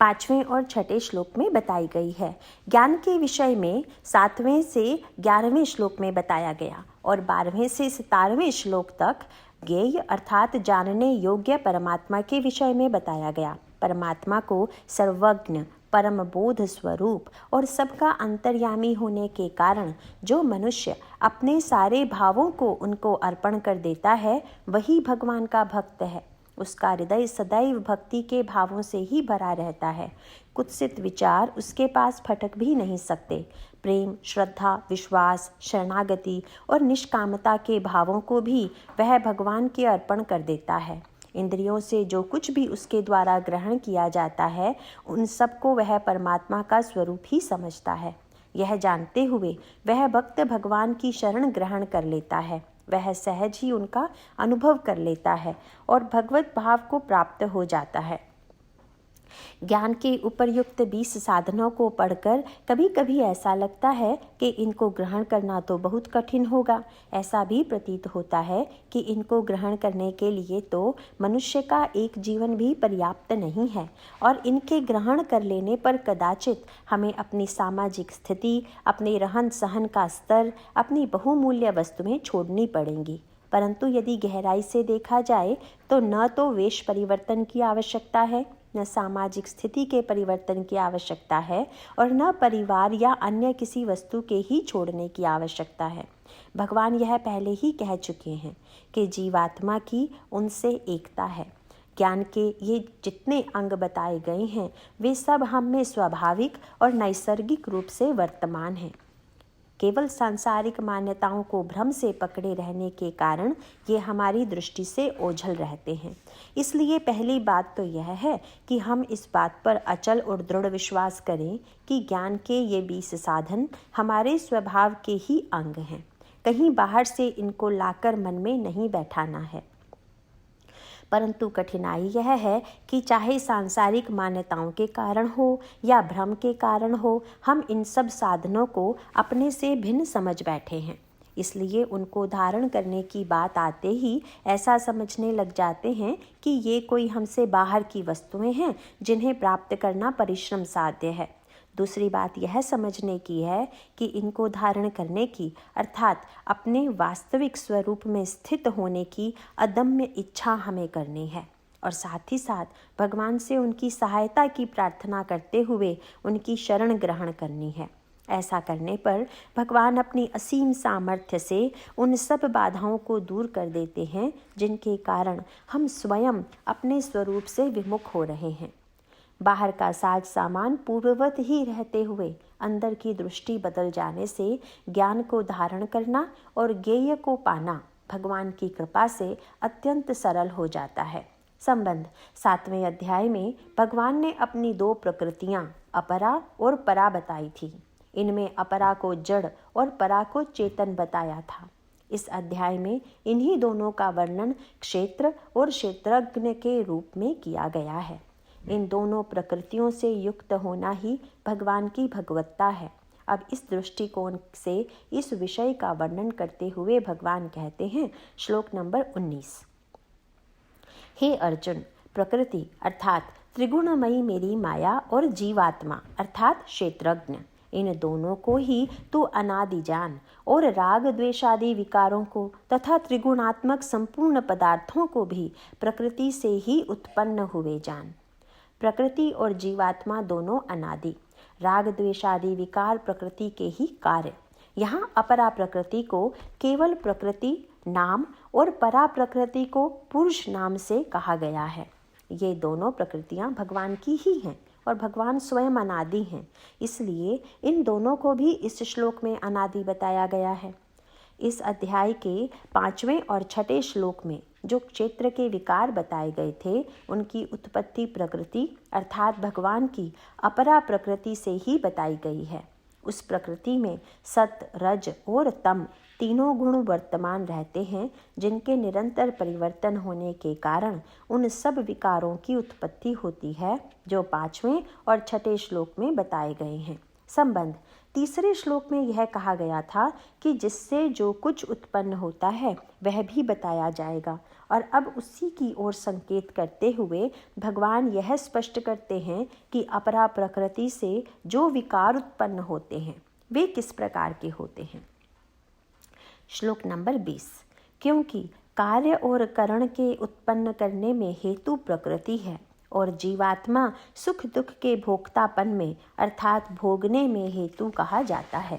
5वें और 6ठे श्लोक में बताई गई है। ज्ञान के विषय में 7वें से 11वें श्लोक में बताया गया, और 12वें से 17वें श्लोक तक ज्ञेय अर्थात जानने योग्य परमात्मा के विषय में बताया गया। परमात्मा को सर्वज्ञ, परम बोध स्वरूप और सबका अंतर्यामी होने के कारण जो मनुष्य अपने सारे भावों को उनको अर्पण कर देता है, वही भगवान का भक्त है। उसका हृदय सदैव भक्ति के भावों से ही भरा रहता है। कुत्सित विचार उसके पास फटक भी नहीं सकते। प्रेम, श्रद्धा, विश्वास, शरणागति और निष्कामता के भावों को भी वह भगवान के अर्पण कर देता है। इंद्रियों से जो कुछ भी उसके द्वारा ग्रहण किया जाता है, उन सबको वह परमात्मा का स्वरूप ही समझता है। यह जानते हुए वह भक्त भगवान की शरण ग्रहण कर लेता है। वह सहज ही उनका अनुभव कर लेता है और भगवत भाव को प्राप्त हो जाता है। ज्ञान के उपर्युक्त 20 साधनों को पढ़कर कभी कभी ऐसा लगता है कि इनको ग्रहण करना तो बहुत कठिन होगा। ऐसा भी प्रतीत होता है कि इनको ग्रहण करने के लिए तो मनुष्य का एक जीवन भी पर्याप्त नहीं है, और इनके ग्रहण कर लेने पर कदाचित हमें अपनी सामाजिक स्थिति, अपने रहन सहन का स्तर, अपनी बहुमूल्य वस्तुएं छोड़नी पड़ेंगी। परंतु यदि गहराई से देखा जाए तो न तो वेश परिवर्तन की आवश्यकता है, न सामाजिक स्थिति के परिवर्तन की आवश्यकता है, और न परिवार या अन्य किसी वस्तु के ही छोड़ने की आवश्यकता है। भगवान यह पहले ही कह चुके हैं कि जीवात्मा की उनसे एकता है। ज्ञान के ये जितने अंग बताए गए हैं वे सब हम में स्वाभाविक और नैसर्गिक रूप से वर्तमान हैं। केवल सांसारिक मान्यताओं को भ्रम से पकड़े रहने के कारण ये हमारी दृष्टि से ओझल रहते हैं। इसलिए पहली बात तो यह है कि हम इस बात पर अचल और दृढ़ विश्वास करें कि ज्ञान के ये 20 साधन हमारे स्वभाव के ही अंग हैं। कहीं बाहर से इनको लाकर मन में नहीं बैठाना है। परंतु कठिनाई यह है कि चाहे सांसारिक मान्यताओं के कारण हो या भ्रम के कारण हो, हम इन सब साधनों को अपने से भिन्न समझ बैठे हैं। इसलिए उनको धारण करने की बात आते ही ऐसा समझने लग जाते हैं कि ये कोई हमसे बाहर की वस्तुएं हैं जिन्हें प्राप्त करना परिश्रम साध्य है। दूसरी बात यह समझने की है कि इनको धारण करने की अर्थात अपने वास्तविक स्वरूप में स्थित होने की अदम्य इच्छा हमें करनी है। और साथ ही साथ भगवान से उनकी सहायता की प्रार्थना करते हुए उनकी शरण ग्रहण करनी है। ऐसा करने पर भगवान अपनी असीम सामर्थ्य से उन सब बाधाओं को दूर कर देते हैं जिनके कारण हम स्वयं अपने स्वरूप से विमुख हो रहे हैं। बाहर का साज सामान पूर्ववत ही रहते हुए अंदर की दृष्टि बदल जाने से ज्ञान को धारण करना और ज्ञेय को पाना भगवान की कृपा से अत्यंत सरल हो जाता है। संबंध 7वें अध्याय में भगवान ने अपनी 2 प्रकृतियां अपरा और परा बताई थी। इनमें अपरा को जड़ और परा को चेतन बताया था। इस अध्याय में इन्हीं दोनों का वर्णन क्षेत्र और क्षेत्रज्ञ के रूप में किया गया है। इन दोनों प्रकृतियों से युक्त होना ही भगवान की भगवत्ता है। अब इस दृष्टिकोण से इस विषय का वर्णन करते हुए भगवान कहते हैं, श्लोक नंबर 19, हे अर्जुन, प्रकृति अर्थात त्रिगुणमयी मेरी माया और जीवात्मा अर्थात क्षेत्रज्ञ, इन दोनों को ही तू अनादि जान और राग द्वेषादि विकारों को तथा त्रिगुणात्मक संपूर्ण पदार्थों को भी प्रकृति से ही उत्पन्न हुए जान। प्रकृति और जीवात्मा दोनों अनादि, राग द्वेषादि विकार प्रकृति के ही कार्य। यहाँ अपरा प्रकृति को केवल प्रकृति नाम और परा प्रकृति को पुरुष नाम से कहा गया है। ये दोनों प्रकृतियाँ भगवान की ही हैं और भगवान स्वयं अनादि हैं, इसलिए इन दोनों को भी इस श्लोक में अनादि बताया गया है। इस अध्याय के 5वें और 6ठे श्लोक में जो क्षेत्र के विकार बताए गए थे, उनकी उत्पत्ति प्रकृति अर्थात भगवान की अपरा प्रकृति से ही बताई गई है। उस प्रकृति में सत, रज और तम तीनों गुण वर्तमान रहते हैं, जिनके निरंतर परिवर्तन होने के कारण उन सब विकारों की उत्पत्ति होती है जो 5वें और 6ठे श्लोक में बताए गए हैं। संबंध 3रे श्लोक में यह कहा गया था कि जिससे जो कुछ उत्पन्न होता है वह भी बताया जाएगा, और अब उसी की ओर संकेत करते हुए भगवान यह स्पष्ट करते हैं कि अपरा प्रकृति से जो विकार उत्पन्न होते हैं वे किस प्रकार के होते हैं। श्लोक नंबर 20, क्योंकि कार्य और करण के उत्पन्न करने में हेतु प्रकृति है और जीवात्मा सुख दुख के भोक्तापन में अर्थात भोगने में हेतु कहा जाता है।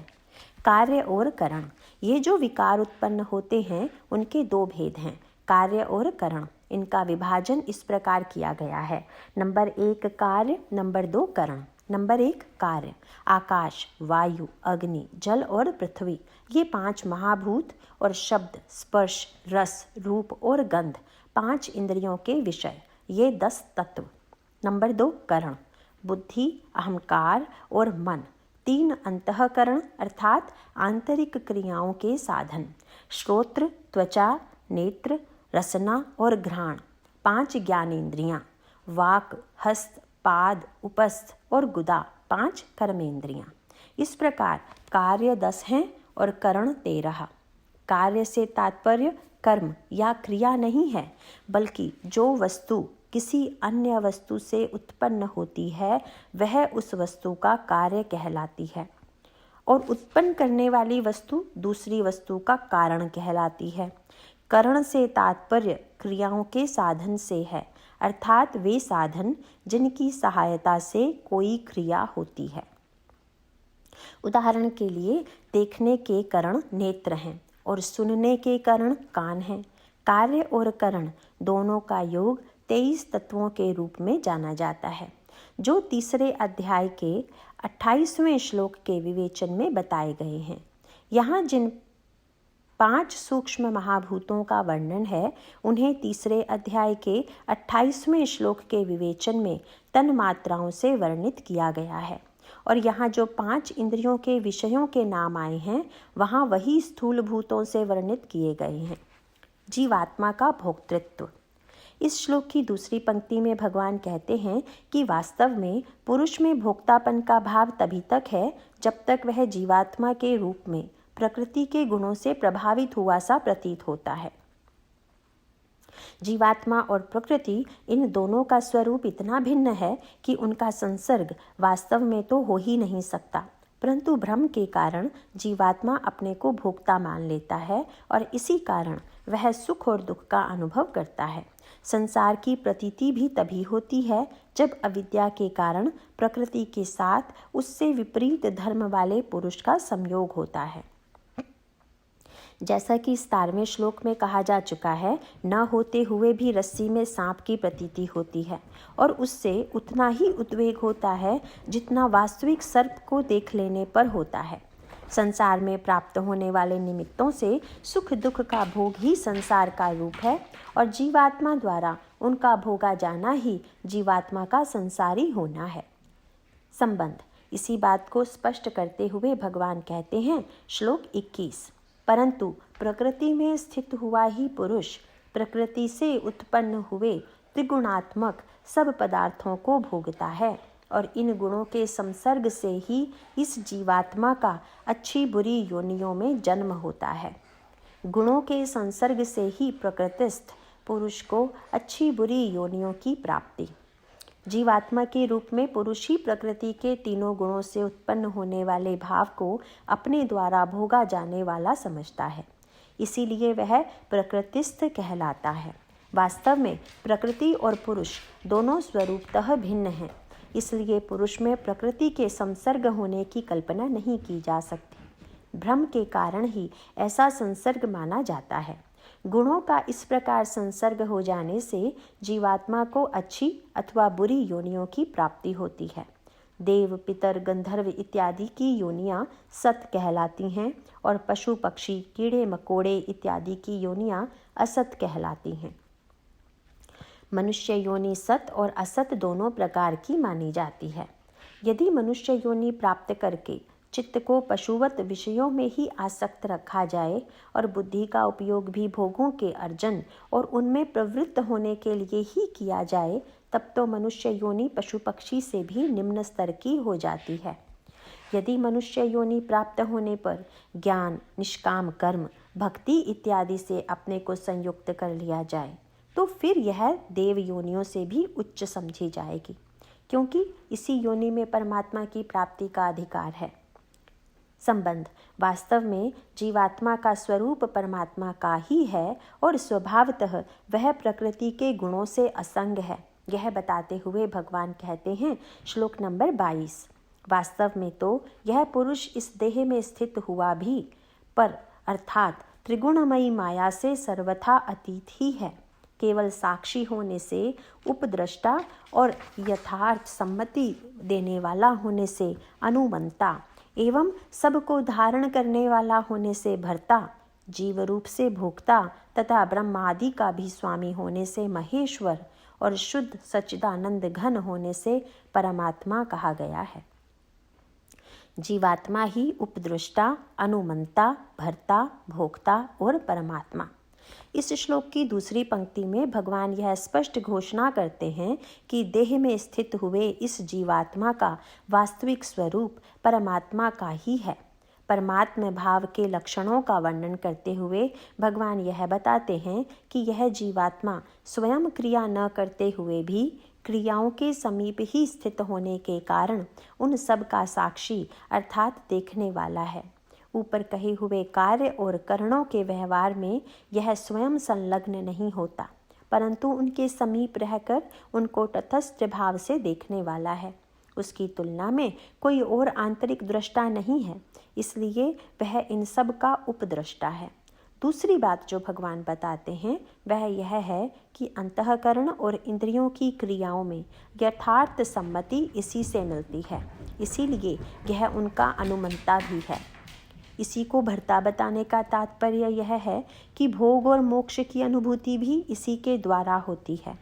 कार्य और करण, ये जो विकार उत्पन्न होते हैं उनके 2 भेद हैं, कार्य और करण। इनका विभाजन इस प्रकार किया गया है, नंबर 1 कार्य, नंबर 2 करण। नंबर 1 कार्य, आकाश, वायु, अग्नि, जल और पृथ्वी, ये 5 महाभूत और शब्द, स्पर्श, रस, रूप और गंध 5 इंद्रियों के विषय, ये 10 तत्व। नंबर 2 करण, बुद्धि, अहंकार और मन 3 अंतःकरण अर्थात आंतरिक क्रियाओं के साधन, श्रोत्र, त्वचा, नेत्र, रसना और घ्राण 5 ज्ञानेंद्रियां, वाक, हस्त, पाद, उपस्थ और गुदा 5 कर्मेंद्रियां। इस प्रकार कार्य 10 हैं और करण 13। कार्य से तात्पर्य कर्म या क्रिया नहीं है, बल्कि जो वस्तु किसी अन्य वस्तु से उत्पन्न होती है वह उस वस्तु का कार्य कहलाती है, और उत्पन्न करने वाली वस्तु दूसरी वस्तु का कारण कहलाती है। करण से तात्पर्य क्रियाओं के साधन से है, अर्थात वे साधन जिनकी सहायता से कोई क्रिया होती है। उदाहरण के लिए देखने के करण नेत्र हैं और सुनने के करण कान हैं। कार्य और करण दोनों का योग 23 तत्वों के रूप में जाना जाता है, जो 3रे अध्याय के 28वें श्लोक के विवेचन में बताए गए हैं। यहाँ जिन 5 सूक्ष्म महाभूतों का वर्णन है, उन्हें 3रे अध्याय के 28वें श्लोक के विवेचन में तन मात्राओं से वर्णित किया गया है, और यहाँ जो 5 इंद्रियों के विषयों के नाम आए हैं वहाँ वही स्थूल भूतों से वर्णित किए गए हैं। जीवात्मा का भोक्तृत्व, इस श्लोक की 2री पंक्ति में भगवान कहते हैं कि वास्तव में पुरुष में भोक्तापन का भाव तभी तक है जब तक वह जीवात्मा के रूप में प्रकृति के गुणों से प्रभावित हुआ सा प्रतीत होता है। जीवात्मा और प्रकृति इन दोनों का स्वरूप इतना भिन्न है कि उनका संसर्ग वास्तव में तो हो ही नहीं सकता, परंतु भ्रम के कारण जीवात्मा अपने को भोक्ता मान लेता है और इसी कारण वह सुख और दुख का अनुभव करता है। संसार की प्रतीति भी तभी होती है जब अविद्या के कारण प्रकृति के साथ उससे विपरीत धर्म वाले पुरुष का संयोग होता है। जैसा कि 17वें श्लोक में कहा जा चुका है, न होते हुए भी रस्सी में सांप की प्रतीति होती है और उससे उतना ही उद्वेग होता है जितना वास्तविक सर्प को देख लेने पर होता है। संसार में प्राप्त होने वाले निमित्तों से सुख दुख का भोग ही संसार का रूप है और जीवात्मा द्वारा उनका भोगा जाना ही जीवात्मा का संसारी होना है। संबंध। इसी बात को स्पष्ट करते हुए भगवान कहते हैं, श्लोक 21, परंतु प्रकृति में स्थित हुआ ही पुरुष प्रकृति से उत्पन्न हुए त्रिगुणात्मक सब पदार्थों को भोगता है और इन गुणों के संसर्ग से ही इस जीवात्मा का अच्छी बुरी योनियों में जन्म होता है। गुणों के संसर्ग से ही प्रकृतिस्थ पुरुष को अच्छी बुरी योनियों की प्राप्ति। जीवात्मा के रूप में पुरुष ही प्रकृति के तीनों गुणों से उत्पन्न होने वाले भाव को अपने द्वारा भोगा जाने वाला समझता है, इसीलिए वह प्रकृतिस्थ कहलाता है। वास्तव में प्रकृति और पुरुष दोनों स्वरूपतः भिन्न हैं, इसलिए पुरुष में प्रकृति के संसर्ग होने की कल्पना नहीं की जा सकती। भ्रम के कारण ही ऐसा संसर्ग माना जाता है। गुणों का इस प्रकार संसर्ग हो जाने से जीवात्मा को अच्छी अथवा बुरी योनियों की प्राप्ति होती है। देव, पितर, गंधर्व इत्यादि की योनियां सत कहलाती हैं और पशु, पक्षी, कीड़े मकोड़े इत्यादि की योनियां असत कहलाती हैं। मनुष्य योनि सत और असत दोनों प्रकार की मानी जाती है। यदि मनुष्य योनि प्राप्त करके चित्त को पशुवत विषयों में ही आसक्त रखा जाए और बुद्धि का उपयोग भी भोगों के अर्जन और उनमें प्रवृत्त होने के लिए ही किया जाए, तब तो मनुष्य योनि पशु पक्षी से भी निम्न स्तर की हो जाती है। यदि मनुष्य योनि प्राप्त होने पर ज्ञान, निष्काम कर्म, भक्ति इत्यादि से अपने को संयुक्त कर लिया जाए तो फिर यह देव योनियों से भी उच्च समझी जाएगी, क्योंकि इसी योनि में परमात्मा की प्राप्ति का अधिकार है। संबंध। वास्तव में जीवात्मा का स्वरूप परमात्मा का ही है और स्वभावतः वह प्रकृति के गुणों से असंग है। यह बताते हुए भगवान कहते हैं, श्लोक नंबर 22, वास्तव में तो यह पुरुष इस देह में स्थित हुआ भी पर अर्थात त्रिगुणमयी माया से सर्वथा अतीत ही है। केवल साक्षी होने से, उपद्रष्टा और यथार्थ सम्मति देने वाला होने से अनुमंता एवं सबको धारण करने वाला होने से भर्ता, जीव रूप से भोक्ता तथा ब्रह्मादि का भी स्वामी होने से महेश्वर और शुद्ध सच्चिदानंद घन होने से परमात्मा कहा गया है। जीवात्मा ही उपद्रष्टा, अनुमंता, भर्ता, भोक्ता और परमात्मा। इस श्लोक की दूसरी पंक्ति में भगवान यह स्पष्ट घोषणा करते हैं कि देह में स्थित हुए इस जीवात्मा का वास्तविक स्वरूप परमात्मा का ही है। परमात्म भाव के लक्षणों का वर्णन करते हुए भगवान यह बताते हैं कि यह जीवात्मा स्वयं क्रिया न करते हुए भी क्रियाओं के समीप ही स्थित होने के कारण उन सब का साक्षी अर्थात देखने वाला है। ऊपर कहे हुए कार्य और करणों के व्यवहार में यह स्वयं संलग्न नहीं होता, परंतु उनके समीप रहकर उनको तटस्थ भाव से देखने वाला है। उसकी तुलना में कोई और आंतरिक दृष्टा नहीं है, इसलिए वह इन सब का उपद्रष्टा है। दूसरी बात जो भगवान बताते हैं वह यह है कि अंतःकरण और इंद्रियों की क्रियाओं में यथार्थ सम्मति इसी से मिलती है, इसीलिए यह उनका अनुमंता भी है। इसी को भर्ता बताने का तात्पर्य यह है कि भोग और मोक्ष की अनुभूति भी इसी के द्वारा होती है।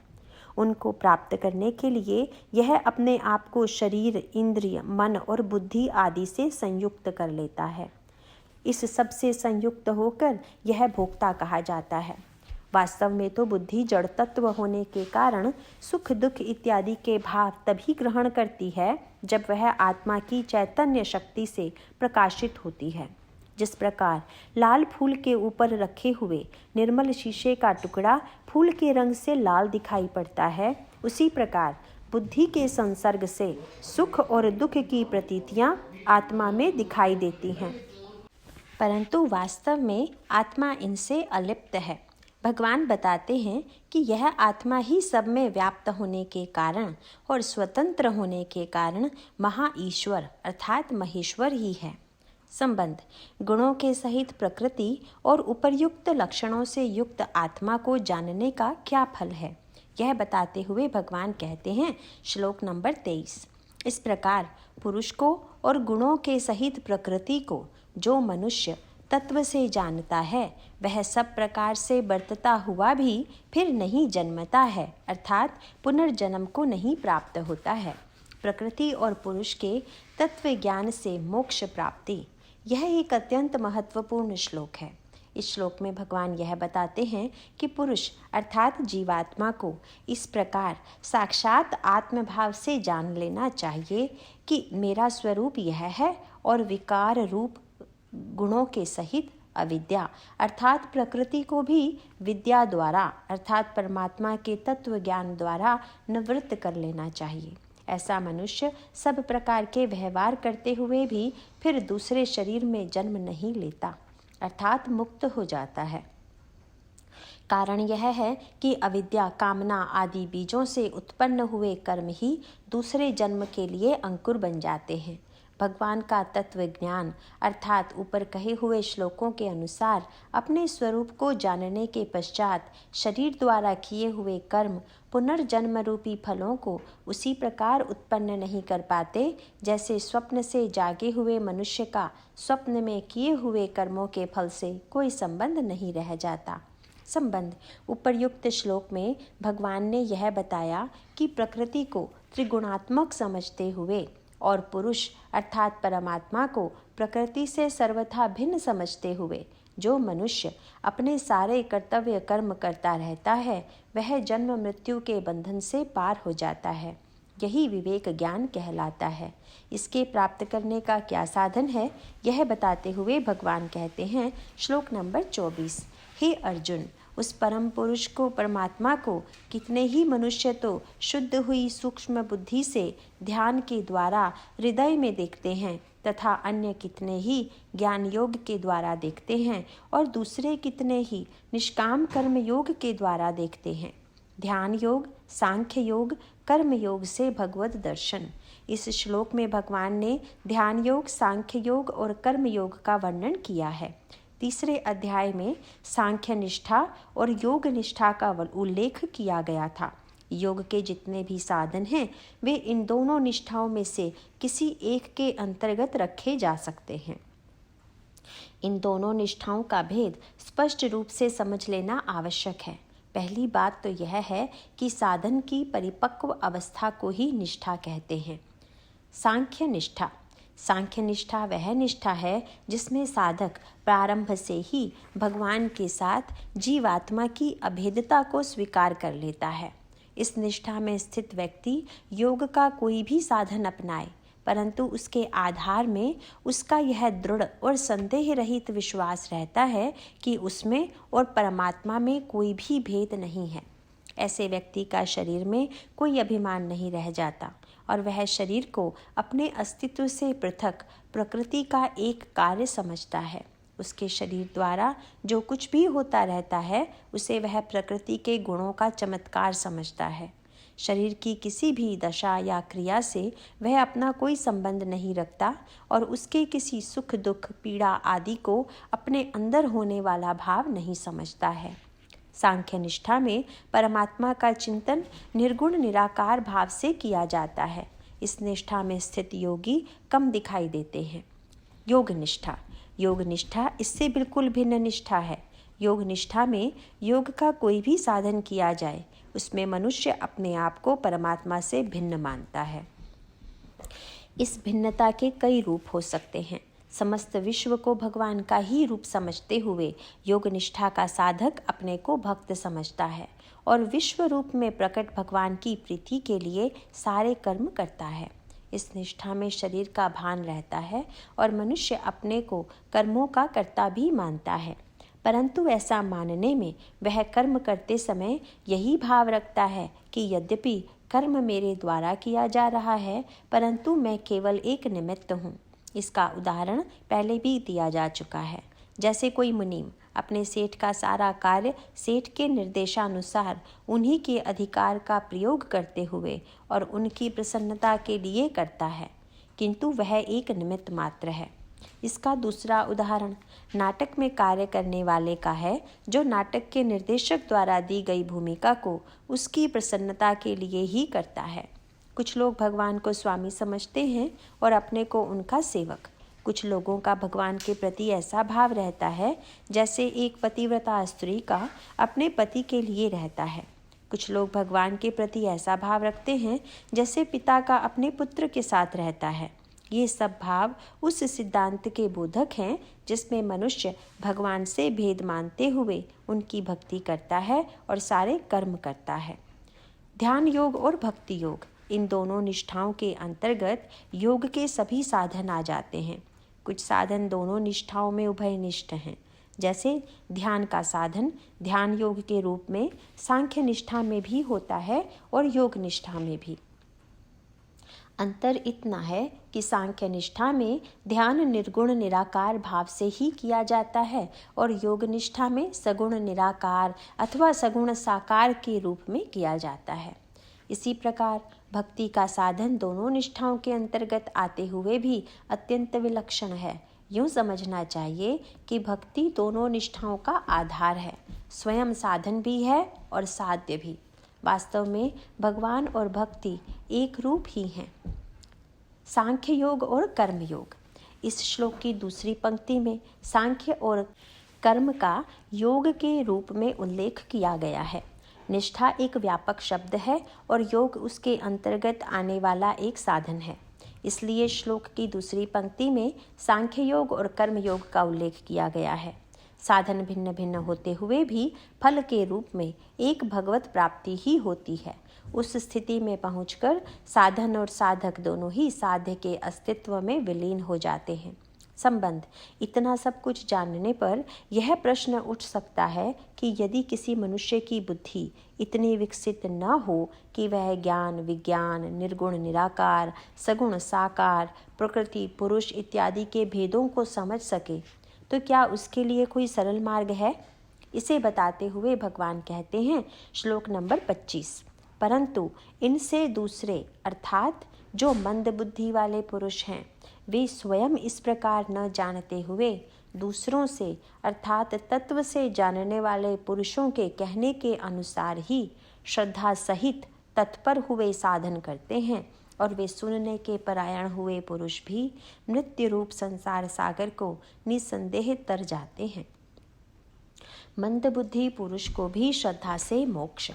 उनको प्राप्त करने के लिए यह अपने आप को शरीर, इंद्रिय, मन और बुद्धि आदि से संयुक्त कर लेता है। इस सब से संयुक्त होकर यह भोक्ता कहा जाता है। वास्तव में तो बुद्धि जड़ तत्व होने के कारण सुख दुख इत्यादि के भाव तभी ग्रहण करती है जब वह आत्मा की चैतन्य शक्ति से प्रकाशित होती है। जिस प्रकार लाल फूल के ऊपर रखे हुए निर्मल शीशे का टुकड़ा फूल के रंग से लाल दिखाई पड़ता है, उसी प्रकार बुद्धि के संसर्ग से सुख और दुख की प्रतीतियां आत्मा में दिखाई देती हैं, परंतु वास्तव में आत्मा इनसे अलिप्त है। भगवान बताते हैं कि यह आत्मा ही सब में व्याप्त होने के कारण और स्वतंत्र होने के कारण महाईश्वर अर्थात महेश्वर ही है। संबंध: गुणों के सहित प्रकृति और उपर्युक्त लक्षणों से युक्त आत्मा को जानने का क्या फल है, यह बताते हुए भगवान कहते हैं, श्लोक नंबर 23, इस प्रकार पुरुष को और गुणों के सहित प्रकृति को जो मनुष्य तत्व से जानता है वह सब प्रकार से बरतता हुआ भी फिर नहीं जन्मता है, अर्थात पुनर्जन्म को नहीं प्राप्त होता है। प्रकृति और पुरुष के तत्व ज्ञान से मोक्ष प्राप्ति, यह एक अत्यंत महत्वपूर्ण श्लोक है। इस श्लोक में भगवान यह बताते हैं कि पुरुष अर्थात जीवात्मा को इस प्रकार साक्षात आत्मभाव से जान लेना चाहिए कि मेरा स्वरूप यह है और विकार रूप गुणों के सहित अविद्या अर्थात प्रकृति को भी विद्या द्वारा अर्थात परमात्मा के तत्व ज्ञान द्वारा निवृत्त कर लेना चाहिए। ऐसा मनुष्य सब प्रकार के व्यवहार करते हुए भी फिर दूसरे शरीर में जन्म नहीं लेता, अर्थात मुक्त हो जाता है। कारण यह है कि अविद्या, कामना आदि बीजों से उत्पन्न हुए कर्म ही दूसरे जन्म के लिए अंकुर बन जाते हैं। भगवान का तत्व ज्ञान अर्थात ऊपर कहे हुए श्लोकों के अनुसार अपने स्वरूप को जानने के पश्चात शरीर द्वारा किए हुए कर्म पुनर्जन्म रूपी फलों को उसी प्रकार उत्पन्न नहीं कर पाते जैसे स्वप्न से जागे हुए मनुष्य का स्वप्न में किए हुए कर्मों के फल से कोई संबंध नहीं रह जाता। संबंध: उपर्युक्त श्लोक में भगवान ने यह बताया कि प्रकृति को त्रिगुणात्मक समझते हुए और पुरुष अर्थात परमात्मा को प्रकृति से सर्वथा भिन्न समझते हुए जो मनुष्य अपने सारे कर्तव्य कर्म करता रहता है वह जन्म मृत्यु के बंधन से पार हो जाता है। यही विवेक ज्ञान कहलाता है। इसके प्राप्त करने का क्या साधन है, यह बताते हुए भगवान कहते हैं, श्लोक नंबर 24, हे अर्जुन, उस परम पुरुष को परमात्मा को कितने ही मनुष्य तो शुद्ध हुई सूक्ष्म बुद्धि से ध्यान के द्वारा हृदय में देखते हैं तथा अन्य कितने ही ज्ञान योग के द्वारा देखते हैं और दूसरे कितने ही निष्काम कर्म योग के द्वारा देखते हैं। ध्यान योग, सांख्य योग, कर्म योग से भगवत दर्शन। इस श्लोक में भगवान ने ध्यान योग, सांख्य योग और कर्म योग का वर्णन किया है। तीसरे अध्याय में सांख्य निष्ठा और योग निष्ठा का उल्लेख किया गया था। योग के जितने भी साधन हैं वे इन दोनों निष्ठाओं में से किसी एक के अंतर्गत रखे जा सकते हैं। इन दोनों निष्ठाओं का भेद स्पष्ट रूप से समझ लेना आवश्यक है। पहली बात तो यह है कि साधन की परिपक्व अवस्था को ही निष्ठा कहते हैं। सांख्य निष्ठा। सांख्य निष्ठा वह निष्ठा है जिसमें साधक प्रारंभ से ही भगवान के साथ जीवात्मा की अभेदता को स्वीकार कर लेता है। इस निष्ठा में स्थित व्यक्ति योग का कोई भी साधन अपनाए, परंतु उसके आधार में उसका यह दृढ़ और संदेह रहित विश्वास रहता है कि उसमें और परमात्मा में कोई भी भेद नहीं है। ऐसे व्यक्ति का शरीर में कोई अभिमान नहीं रह जाता और वह शरीर को अपने अस्तित्व से पृथक प्रकृति का एक कार्य समझता है। उसके शरीर द्वारा जो कुछ भी होता रहता है उसे वह प्रकृति के गुणों का चमत्कार समझता है। शरीर की किसी भी दशा या क्रिया से वह अपना कोई संबंध नहीं रखता और उसके किसी सुख दुख पीड़ा आदि को अपने अंदर होने वाला भाव नहीं समझता है। सांख्य निष्ठा में परमात्मा का चिंतन निर्गुण निराकार भाव से किया जाता है। इस निष्ठा में स्थित योगी कम दिखाई देते हैं। योग निष्ठा। योग निष्ठा इससे बिल्कुल भिन्न निष्ठा है। योग निष्ठा में योग का कोई भी साधन किया जाए उसमें मनुष्य अपने आप को परमात्मा से भिन्न मानता है। इस भिन्नता के कई रूप हो सकते हैं। समस्त विश्व को भगवान का ही रूप समझते हुए योग निष्ठा का साधक अपने को भक्त समझता है और विश्व रूप में प्रकट भगवान की प्रीति के लिए सारे कर्म करता है। इस निष्ठा में शरीर का भान रहता है और मनुष्य अपने को कर्मों का कर्ता भी मानता है, परंतु ऐसा मानने में वह कर्म करते समय यही भाव रखता है कि यद्यपि कर्म मेरे द्वारा किया जा रहा है परंतु मैं केवल एक निमित्त हूँ। इसका उदाहरण पहले भी दिया जा चुका है। जैसे कोई मुनीम अपने सेठ का सारा कार्य सेठ के निर्देशानुसार उन्हीं के अधिकार का प्रयोग करते हुए और उनकी प्रसन्नता के लिए करता है, किंतु वह एक निमित्त मात्र है। इसका दूसरा उदाहरण नाटक में कार्य करने वाले का है, जो नाटक के निर्देशक द्वारा दी गई भूमिका को उसकी प्रसन्नता के लिए ही करता है। कुछ लोग भगवान को स्वामी समझते हैं और अपने को उनका सेवक। कुछ लोगों का भगवान के प्रति ऐसा भाव रहता है जैसे एक पतिव्रता स्त्री का अपने पति के लिए रहता है। कुछ लोग भगवान के प्रति ऐसा भाव रखते हैं जैसे पिता का अपने पुत्र के साथ रहता है। ये सब भाव उस सिद्धांत के बोधक हैं जिसमें मनुष्य भगवान से भेद मानते हुए उनकी भक्ति करता है और सारे कर्म करता है। ध्यान योग और भक्ति योग, इन दोनों निष्ठाओं के अंतर्गत योग के सभी साधन आ जाते हैं। कुछ साधन दोनों निष्ठाओं में उभयनिष्ठ हैं, जैसे ध्यान का साधन ध्यान योग के रूप में सांख्य निष्ठा में भी होता है और योग निष्ठा में भी। अंतर इतना है कि सांख्य निष्ठा में ध्यान निर्गुण निराकार भाव से ही किया जाता है और योग निष्ठा में सगुण निराकार अथवा सगुण साकार के रूप में किया जाता है। इसी प्रकार भक्ति का साधन दोनों निष्ठाओं के अंतर्गत आते हुए भी अत्यंत विलक्षण है। यूँ समझना चाहिए कि भक्ति दोनों निष्ठाओं का आधार है, स्वयं साधन भी है और साध्य भी। वास्तव में भगवान और भक्ति एक रूप ही हैं। सांख्य योग और कर्म योग, इस श्लोक की दूसरी पंक्ति में सांख्य और कर्म का योग के रूप में उल्लेख किया गया है। निष्ठा एक व्यापक शब्द है और योग उसके अंतर्गत आने वाला एक साधन है। इसलिए श्लोक की दूसरी पंक्ति में सांख्य योग और कर्म योग का उल्लेख किया गया है। साधन भिन्न भिन्न होते हुए भी फल के रूप में एक भगवत प्राप्ति ही होती है। उस स्थिति में पहुंचकर साधन और साधक दोनों ही साध्य के अस्तित्व में विलीन हो जाते हैं। संबंध, इतना सब कुछ जानने पर यह प्रश्न उठ सकता है कि यदि किसी मनुष्य की बुद्धि इतनी विकसित न हो कि वह ज्ञान विज्ञान निर्गुण निराकार सगुण साकार प्रकृति पुरुष इत्यादि के भेदों को समझ सके, तो क्या उसके लिए कोई सरल मार्ग है? इसे बताते हुए भगवान कहते हैं, श्लोक नंबर 25, परंतु इनसे दूसरे अर्थात जो मंद बुद्धि वाले पुरुष हैं, वे स्वयं इस प्रकार न जानते हुए दूसरों से अर्थात तत्व से जानने वाले पुरुषों के कहने के अनुसार ही श्रद्धा सहित तत्पर हुए साधन करते हैं, और वे सुनने के परायण हुए पुरुष भी मृत्यु रूप संसार सागर को निसंदेह तर जाते हैं। मंद बुद्धि पुरुष को भी श्रद्धा से मोक्ष।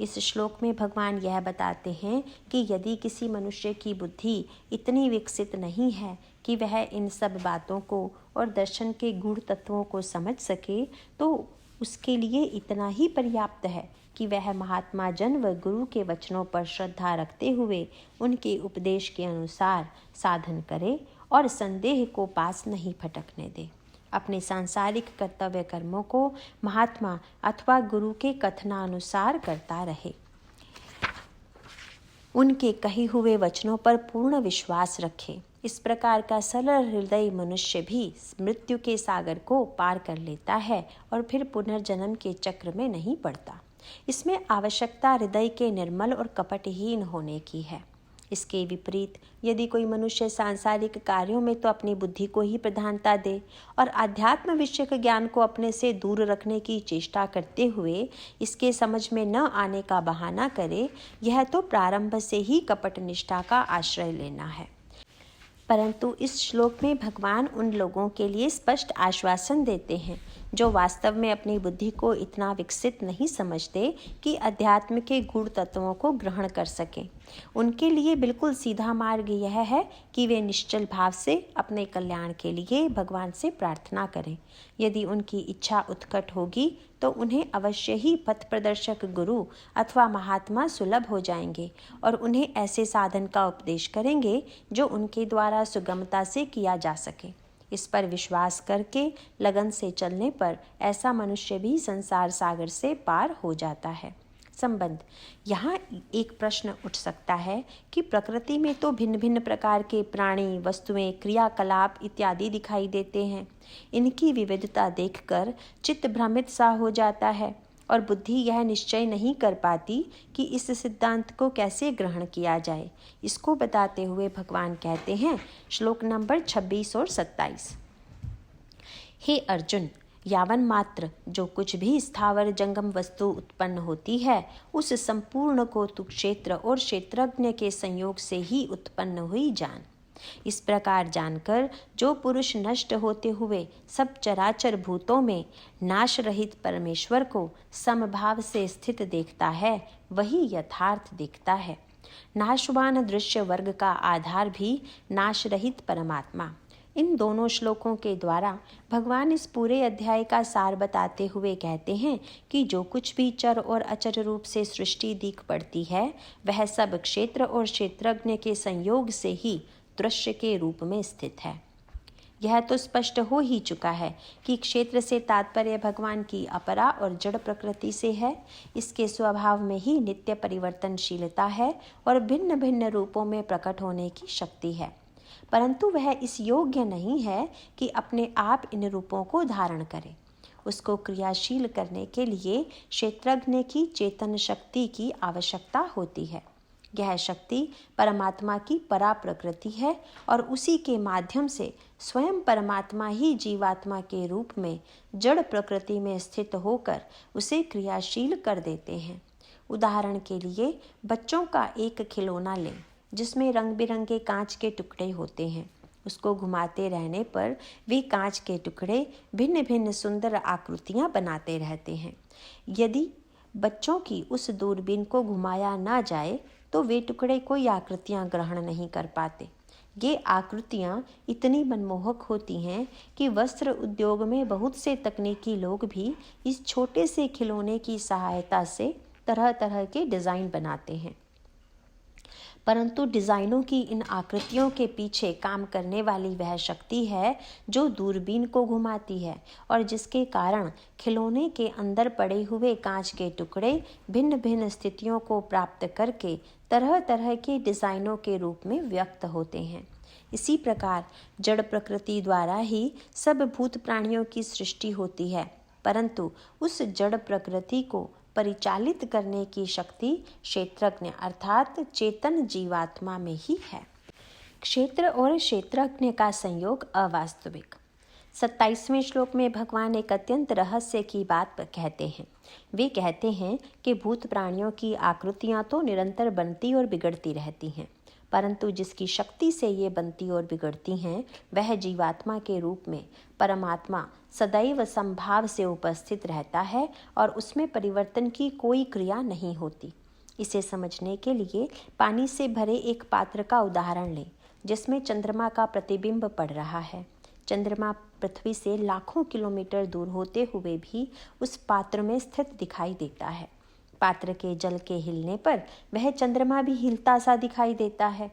इस श्लोक में भगवान यह बताते हैं कि यदि किसी मनुष्य की बुद्धि इतनी विकसित नहीं है कि वह इन सब बातों को और दर्शन के गूढ़ तत्वों को समझ सके, तो उसके लिए इतना ही पर्याप्त है कि वह महात्मा जन व गुरु के वचनों पर श्रद्धा रखते हुए उनके उपदेश के अनुसार साधन करे और संदेह को पास नहीं फटकने दे। अपने सांसारिक कर्तव्य कर्मों को महात्मा अथवा गुरु के कथनानुसार करता रहे। उनके कहे हुए वचनों पर पूर्ण विश्वास रखे। इस प्रकार का सरल हृदय मनुष्य भी मृत्यु के सागर को पार कर लेता है और फिर पुनर्जन्म के चक्र में नहीं पड़ता। इसमें आवश्यकता हृदय के निर्मल और कपटहीन होने की है। इसके विपरीत यदि कोई मनुष्य सांसारिक कार्यों में तो अपनी बुद्धि को ही प्रधानता दे और आध्यात्म विषयक ज्ञान को अपने से दूर रखने की चेष्टा करते हुए इसके समझ में न आने का बहाना करे, यह तो प्रारंभ से ही कपट निष्ठा का आश्रय लेना है। परंतु इस श्लोक में भगवान उन लोगों के लिए स्पष्ट आश्वासन देते हैं जो वास्तव में अपनी बुद्धि को इतना विकसित नहीं समझते कि अध्यात्म के गूढ़ तत्वों को ग्रहण कर सकें। उनके लिए बिल्कुल सीधा मार्ग यह है कि वे निश्चल भाव से अपने कल्याण के लिए भगवान से प्रार्थना करें। यदि उनकी इच्छा उत्कट होगी तो उन्हें अवश्य ही पथ प्रदर्शक गुरु अथवा महात्मा सुलभ हो जाएंगे और उन्हें ऐसे साधन का उपदेश करेंगे जो उनके द्वारा सुगमता से किया जा सके। इस पर विश्वास करके लगन से चलने पर ऐसा मनुष्य भी संसार सागर से पार हो जाता है। संबंध। यहाँ एक प्रश्न उठ सकता है कि प्रकृति में तो भिन्न भिन्न प्रकार के प्राणी, वस्तुएं, क्रियाकलाप इत्यादि दिखाई देते हैं। इनकी विविधता देखकर चित्त भ्रमित सा हो जाता है और बुद्धि यह निश्चय नहीं कर पाती कि इस सिद्धांत को कैसे ग्रहण किया जाए। इसको बताते हुए भगवान कहते हैं, श्लोक नंबर 26 और 27, हे अर्जुन, यावन मात्र जो कुछ भी स्थावर जंगम वस्तु उत्पन्न होती है, उस संपूर्ण को तू क्षेत्र और क्षेत्रज्ञ के संयोग से ही उत्पन्न हुई जान। इस प्रकार जानकर जो पुरुष नष्ट होते हुए सब चराचर भूतों में नाश रहित परमेश्वर को समभाव से स्थित देखता है, वही यथार्थ दिखता है। नाशवान दृश्य वर्ग का आधार भी नाश रहित परमात्मा। इन दोनों श्लोकों के द्वारा भगवान इस पूरे अध्याय का सार बताते हुए कहते हैं कि जो कुछ भी चर और अचर रूप से सृष्टि दिख पड़ती है, वह सब क्षेत्र और क्षेत्रज्ञ के संयोग से ही दृश्य के रूप में स्थित है। यह तो स्पष्ट हो ही चुका है कि क्षेत्र से तात्पर्य भगवान की अपरा और जड़ प्रकृति से है। इसके स्वभाव में ही नित्य परिवर्तनशीलता है और भिन्न भिन्न रूपों में प्रकट होने की शक्ति है, परंतु वह इस योग्य नहीं है कि अपने आप इन रूपों को धारण करे। उसको क्रियाशील करने के लिए क्षेत्रज्ञ की चेतन शक्ति की आवश्यकता होती है। यह शक्ति परमात्मा की परा प्रकृति है और उसी के माध्यम से स्वयं परमात्मा ही जीवात्मा के रूप में जड़ प्रकृति में स्थित होकर उसे क्रियाशील कर देते हैं। उदाहरण के लिए बच्चों का एक खिलौना लें जिसमें रंग बिरंगे कांच के टुकड़े होते हैं। उसको घुमाते रहने पर वे कांच के टुकड़े भिन्न भिन्न सुंदर आकृतियां बनाते रहते हैं। यदि बच्चों की उस दूरबीन को घुमाया ना जाए तो वे टुकड़े कोई आकृतियां ग्रहण नहीं कर पाते। ये आकृतियां इतनी मनमोहक होती हैं कि वस्त्र उद्योग में बहुत से तकनीकी लोग भी इस छोटे से खिलौने की सहायता से तरह तरह के डिज़ाइन बनाते हैं, परंतु डिज़ाइनों की इन आकृतियों के पीछे काम करने वाली वह शक्ति है जो दूरबीन को घुमाती है और जिसके कारण खिलौने के अंदर पड़े हुए कांच के टुकड़े भिन्न भिन्न स्थितियों को प्राप्त करके तरह तरह के डिज़ाइनों के रूप में व्यक्त होते हैं। इसी प्रकार जड़ प्रकृति द्वारा ही सब भूत प्राणियों की सृष्टि होती है, परंतु उस जड़ प्रकृति को परिचालित करने की शक्ति क्षेत्रज्ञ अर्थात चेतन जीवात्मा में ही है। क्षेत्र और क्षेत्रज्ञ का संयोग अवास्तविक। 27वें श्लोक में भगवान एक अत्यंत रहस्य की बात कहते हैं। वे कहते हैं कि भूत प्राणियों की आकृतियां तो निरंतर बनती और बिगड़ती रहती हैं, परंतु जिसकी शक्ति से ये बनती और बिगड़ती हैं वह जीवात्मा के रूप में परमात्मा सदैव संभाव से उपस्थित रहता है और उसमें परिवर्तन की कोई क्रिया नहीं होती। इसे समझने के लिए पानी से भरे एक पात्र का उदाहरण लें जिसमें चंद्रमा का प्रतिबिंब पड़ रहा है। चंद्रमा पृथ्वी से लाखों किलोमीटर दूर होते हुए भी उस पात्र में स्थित दिखाई देता है। पात्र के जल के हिलने पर वह चंद्रमा भी हिलता सा दिखाई देता है।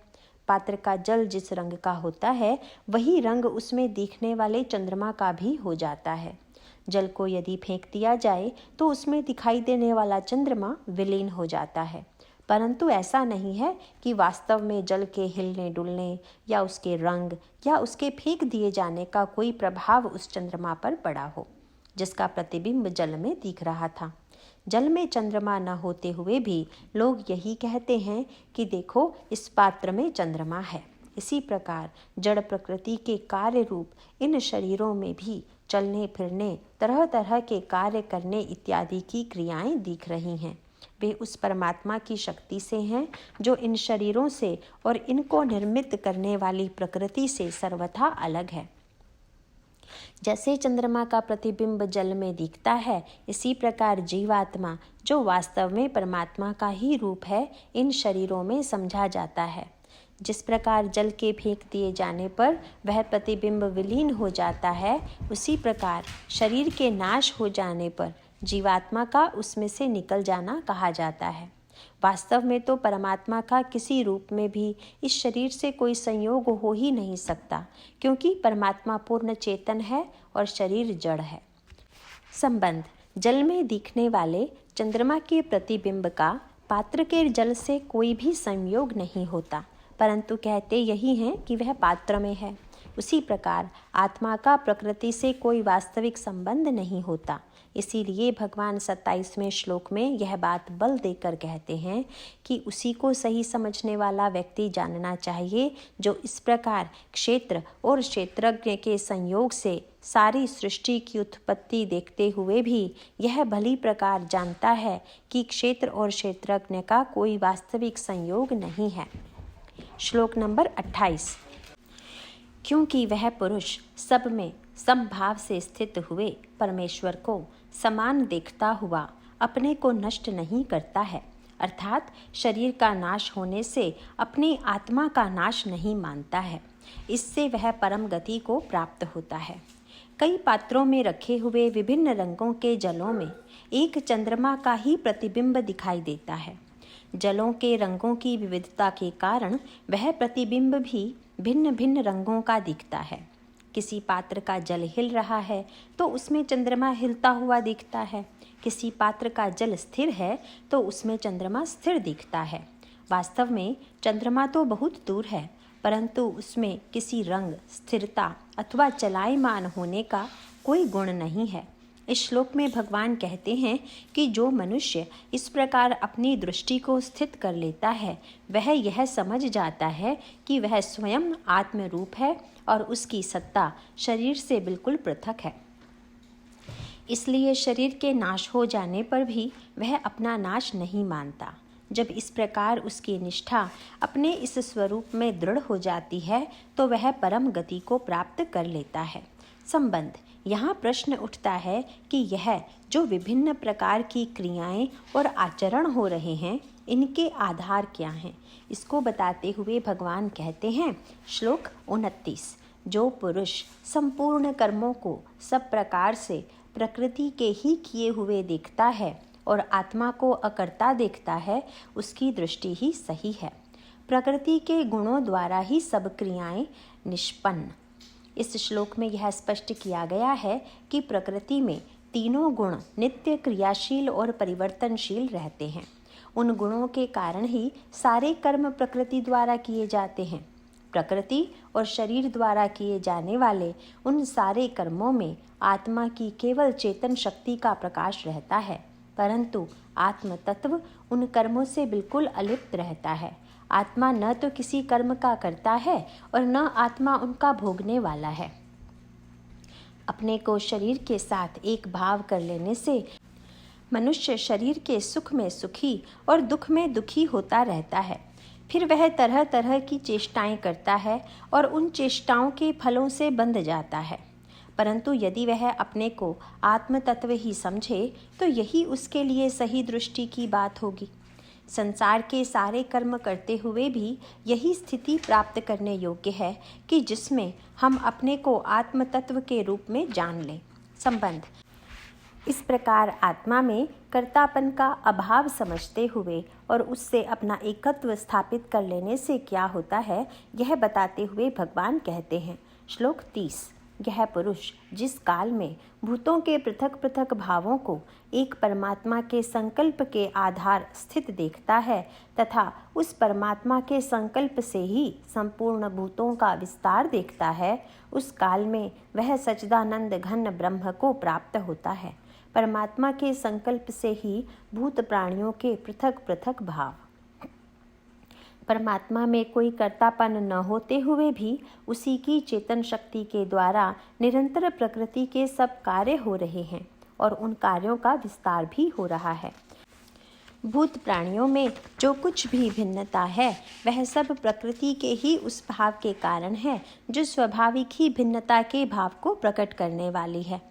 पात्र का जल जिस रंग का होता है वही रंग उसमें दिखने वाले चंद्रमा का भी हो जाता है। जल को यदि फेंक दिया जाए तो उसमें दिखाई देने वाला चंद्रमा विलीन हो जाता है, परंतु ऐसा नहीं है कि वास्तव में जल के हिलने डुलने या उसके रंग या उसके फेंक दिए जाने का कोई प्रभाव उस चंद्रमा पर पड़ा हो जिसका प्रतिबिंब जल में दिख रहा था। जल में चंद्रमा न होते हुए भी लोग यही कहते हैं कि देखो इस पात्र में चंद्रमा है। इसी प्रकार जड़ प्रकृति के कार्य रूप इन शरीरों में भी चलने फिरने, तरह तरह के कार्य करने इत्यादि की क्रियाएं दिख रही हैं। वे उस परमात्मा की शक्ति से हैं जो इन शरीरों से और इनको निर्मित करने वाली प्रकृति से सर्वथा अलग है। जैसे चंद्रमा का प्रतिबिंब जल में दिखता है, इसी प्रकार जीवात्मा जो वास्तव में परमात्मा का ही रूप है इन शरीरों में समझा जाता है। जिस प्रकार जल के फेंक दिए जाने पर वह प्रतिबिंब विलीन हो जाता है, उसी प्रकार शरीर के नाश हो जाने पर जीवात्मा का उसमें से निकल जाना कहा जाता है। वास्तव में तो परमात्मा का किसी रूप में भी इस शरीर से कोई संयोग हो ही नहीं सकता, क्योंकि परमात्मा पूर्ण चेतन है और शरीर जड़ है। संबंध। जल में दिखने वाले चंद्रमा के प्रतिबिंब का पात्र के जल से कोई भी संयोग नहीं होता, परंतु कहते यही हैं कि वह पात्र में है। उसी प्रकार आत्मा का प्रकृति से कोई वास्तविक संबंध नहीं होता। इसीलिए भगवान 27वें श्लोक में यह बात बल देकर कहते हैं कि उसी को सही समझने वाला व्यक्ति जानना चाहिए जो इस प्रकार क्षेत्र और क्षेत्रज्ञ के संयोग से सारी सृष्टि की उत्पत्ति देखते हुए भी यह भली प्रकार जानता है कि क्षेत्र और क्षेत्रज्ञ का कोई वास्तविक संयोग नहीं है। श्लोक नंबर 28। क्योंकि वह पुरुष सब में समभाव से स्थित हुए परमेश्वर को समान देखता हुआ अपने को नष्ट नहीं करता है, अर्थात शरीर का नाश होने से अपनी आत्मा का नाश नहीं मानता है। इससे वह परम गति को प्राप्त होता है। कई पात्रों में रखे हुए विभिन्न रंगों के जलों में एक चंद्रमा का ही प्रतिबिंब दिखाई देता है। जलों के रंगों की विविधता के कारण वह प्रतिबिंब भी भिन्न भिन्न रंगों का दिखता है। किसी पात्र का जल हिल रहा है तो उसमें चंद्रमा हिलता हुआ दिखता है। किसी पात्र का जल स्थिर है तो उसमें चंद्रमा स्थिर दिखता है। वास्तव में चंद्रमा तो बहुत दूर है, परंतु उसमें किसी रंग, स्थिरता अथवा चलायमान होने का कोई गुण नहीं है। इस श्लोक में भगवान कहते हैं कि जो मनुष्य इस प्रकार अपनी दृष्टि को स्थित कर लेता है वह यह समझ जाता है कि वह स्वयं आत्म रूप है और उसकी सत्ता शरीर से बिल्कुल पृथक है। इसलिए शरीर के नाश हो जाने पर भी वह अपना नाश नहीं मानता। जब इस प्रकार उसकी निष्ठा अपने इस स्वरूप में दृढ़ हो जाती है तो वह परम गति को प्राप्त कर लेता है। संबंध। यहाँ प्रश्न उठता है कि यह जो विभिन्न प्रकार की क्रियाएं और आचरण हो रहे हैं इनके आधार क्या हैं, इसको बताते हुए भगवान कहते हैं श्लोक 29। जो पुरुष संपूर्ण कर्मों को सब प्रकार से प्रकृति के ही किए हुए देखता है और आत्मा को अकर्ता देखता है उसकी दृष्टि ही सही है। प्रकृति के गुणों द्वारा ही सब क्रियाएं निष्पन्न। इस श्लोक में यह स्पष्ट किया गया है कि प्रकृति में तीनों गुण नित्य क्रियाशील और परिवर्तनशील रहते हैं। उन गुणों के कारण ही सारे कर्म प्रकृति द्वारा किए जाते हैं। प्रकृति और शरीर द्वारा किए जाने वाले उन सारे कर्मों में आत्मा की केवल चेतन शक्ति का प्रकाश रहता है, परंतु आत्म तत्व उन कर्मों से बिल्कुल अलिप्त रहता है। आत्मा न तो किसी कर्म का करता है और न आत्मा उनका भोगने वाला है। अपने को शरीर के साथ एक भाव कर लेने से मनुष्य शरीर के सुख में सुखी और दुख में दुखी होता रहता है। फिर वह तरह तरह की चेष्टाएं करता है और उन चेष्टाओं के फलों से बंध जाता है। परंतु यदि वह अपने को आत्म तत्व ही समझे तो यही उसके लिए सही दृष्टि की बात होगी। संसार के सारे कर्म करते हुए भी यही स्थिति प्राप्त करने योग्य है कि जिसमें हम अपने को आत्म तत्व के रूप में जान लें। संबंध। इस प्रकार आत्मा में कर्तापन का अभाव समझते हुए और उससे अपना एकत्व स्थापित कर लेने से क्या होता है यह बताते हुए भगवान कहते हैं श्लोक 30। यह पुरुष जिस काल में भूतों के पृथक पृथक भावों को एक परमात्मा के संकल्प के आधार स्थित देखता है तथा उस परमात्मा के संकल्प से ही संपूर्ण भूतों का विस्तार देखता है, उस काल में वह सच्चिदानंद घन ब्रह्म को प्राप्त होता है। परमात्मा के संकल्प से ही भूत प्राणियों के पृथक पृथक भाव। परमात्मा में कोई कर्तापन न होते हुए भी उसी की चेतन शक्ति के द्वारा निरंतर प्रकृति के सब कार्य हो रहे हैं और उन कार्यों का विस्तार भी हो रहा है। भूत प्राणियों में जो कुछ भी भिन्नता है वह सब प्रकृति के ही उस भाव के कारण है जो स्वाभाविक ही भिन्नता के भाव को प्रकट करने वाली है।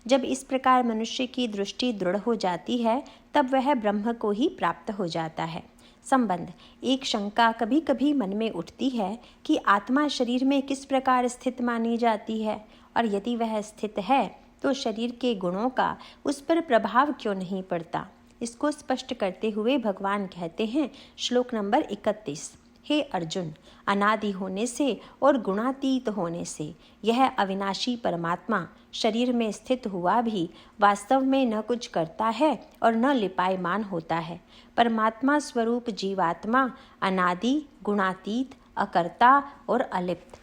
जब इस प्रकार मनुष्य की दृष्टि दृढ़ हो जाती है तब वह ब्रह्म को ही प्राप्त हो जाता है। संबंध। एक शंका कभी कभी मन में उठती है कि आत्मा शरीर में किस प्रकार स्थित मानी जाती है और यदि वह स्थित है तो शरीर के गुणों का उस पर प्रभाव क्यों नहीं पड़ता। इसको स्पष्ट करते हुए भगवान कहते हैं श्लोक नंबर 31। हे अर्जुन, अनादि होने से और गुणातीत होने से यह अविनाशी परमात्मा शरीर में स्थित हुआ भी वास्तव में न कुछ करता है और न लिपायमान होता है। परमात्मा स्वरूप जीवात्मा अनादि, गुणातीत, अकर्ता और अलिप्त।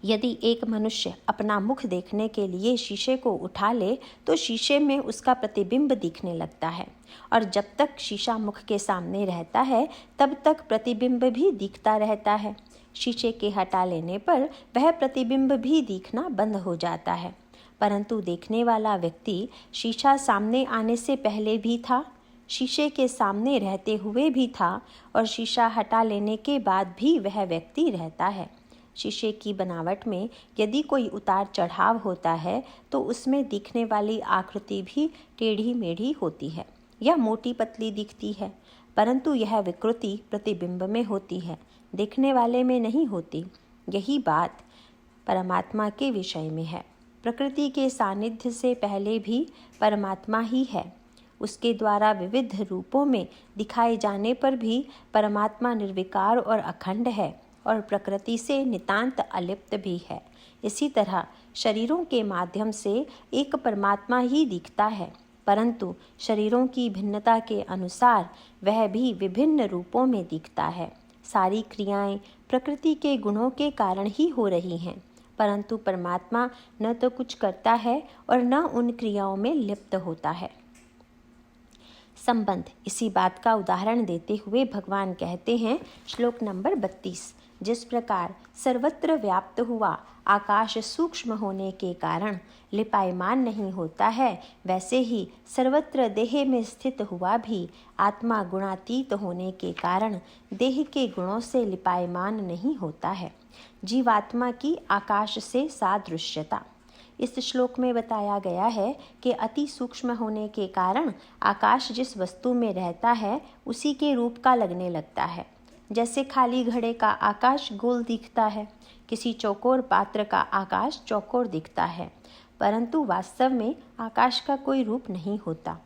यदि एक मनुष्य अपना मुख देखने के लिए शीशे को उठा ले तो शीशे में उसका प्रतिबिंब दिखने लगता है, और जब तक शीशा मुख के सामने रहता है तब तक प्रतिबिंब भी दिखता रहता है। शीशे के हटा लेने पर वह प्रतिबिंब भी दिखना बंद हो जाता है। परंतु देखने वाला व्यक्ति शीशा सामने आने से पहले भी था, शीशे के सामने रहते हुए भी था, और शीशा हटा लेने के बाद भी वह व्यक्ति रहता है। शीशे की बनावट में यदि कोई उतार चढ़ाव होता है तो उसमें दिखने वाली आकृति भी टेढ़ी मेढ़ी होती है या मोटी पतली दिखती है, परंतु यह विकृति प्रतिबिंब में होती है, देखने वाले में नहीं होती। यही बात परमात्मा के विषय में है। प्रकृति के सानिध्य से पहले भी परमात्मा ही है। उसके द्वारा विविध रूपों में दिखाए जाने पर भी परमात्मा निर्विकार और अखंड है और प्रकृति से नितांत अलिप्त भी है। इसी तरह शरीरों के माध्यम से एक परमात्मा ही दिखता है, परंतु शरीरों की भिन्नता के अनुसार वह भी विभिन्न रूपों में दिखता है। सारी क्रियाएं प्रकृति के गुणों के कारण ही हो रही हैं, परंतु परमात्मा न तो कुछ करता है और न उन क्रियाओं में लिप्त होता है। संबंध। इसी बात का उदाहरण देते हुए भगवान कहते हैं, श्लोक नंबर 32, जिस प्रकार सर्वत्र व्याप्त हुआ आकाश सूक्ष्म होने के कारण लिपायमान नहीं होता है, वैसे ही सर्वत्र देह में स्थित हुआ भी आत्मा गुणातीत होने के कारण देह के गुणों से लिपायमान नहीं होता है। जीवात्मा की आकाश से सादृश्यता। इस श्लोक में बताया गया है कि अति सूक्ष्म होने के कारण आकाश जिस वस्तु में रहता है उसी के रूप का लगने लगता है। जैसे खाली घड़े का आकाश गोल दिखता है, किसी चौकोर पात्र का आकाश चौकोर दिखता है, परंतु वास्तव में आकाश का कोई रूप नहीं होता।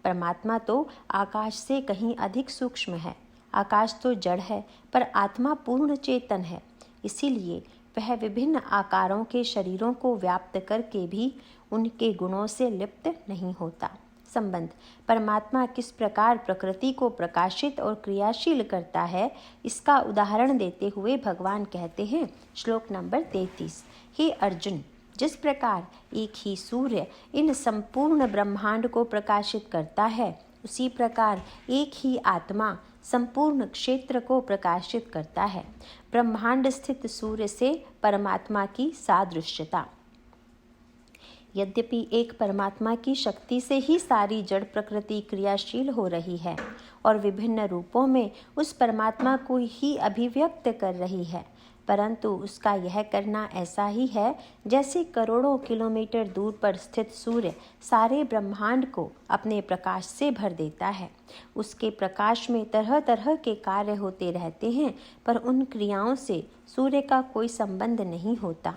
परमात्मा तो आकाश से कहीं अधिक सूक्ष्म है। आकाश तो जड़ है, पर आत्मा पूर्ण चेतन है, इसीलिए वह विभिन्न आकारों के शरीरों को व्याप्त करके भी उनके गुणों से लिप्त नहीं होता। संबंध। परमात्मा किस प्रकार प्रकृति को प्रकाशित और क्रियाशील करता है, इसका उदाहरण देते हुए भगवान कहते हैं, श्लोक नंबर 33, हे अर्जुन, जिस प्रकार एक ही सूर्य इन संपूर्ण ब्रह्मांड को प्रकाशित करता है, उसी प्रकार एक ही आत्मा संपूर्ण क्षेत्र को प्रकाशित करता है। ब्रह्मांड स्थित सूर्य से परमात्मा की सादृश्यता। यद्यपि एक परमात्मा की शक्ति से ही सारी जड़ प्रकृति क्रियाशील हो रही है और विभिन्न रूपों में उस परमात्मा को ही अभिव्यक्त कर रही है, परंतु उसका यह करना ऐसा ही है जैसे करोड़ों किलोमीटर दूर पर स्थित सूर्य सारे ब्रह्मांड को अपने प्रकाश से भर देता है। उसके प्रकाश में तरह तरह के कार्य होते रहते हैं, पर उन क्रियाओं से सूर्य का कोई संबंध नहीं होता।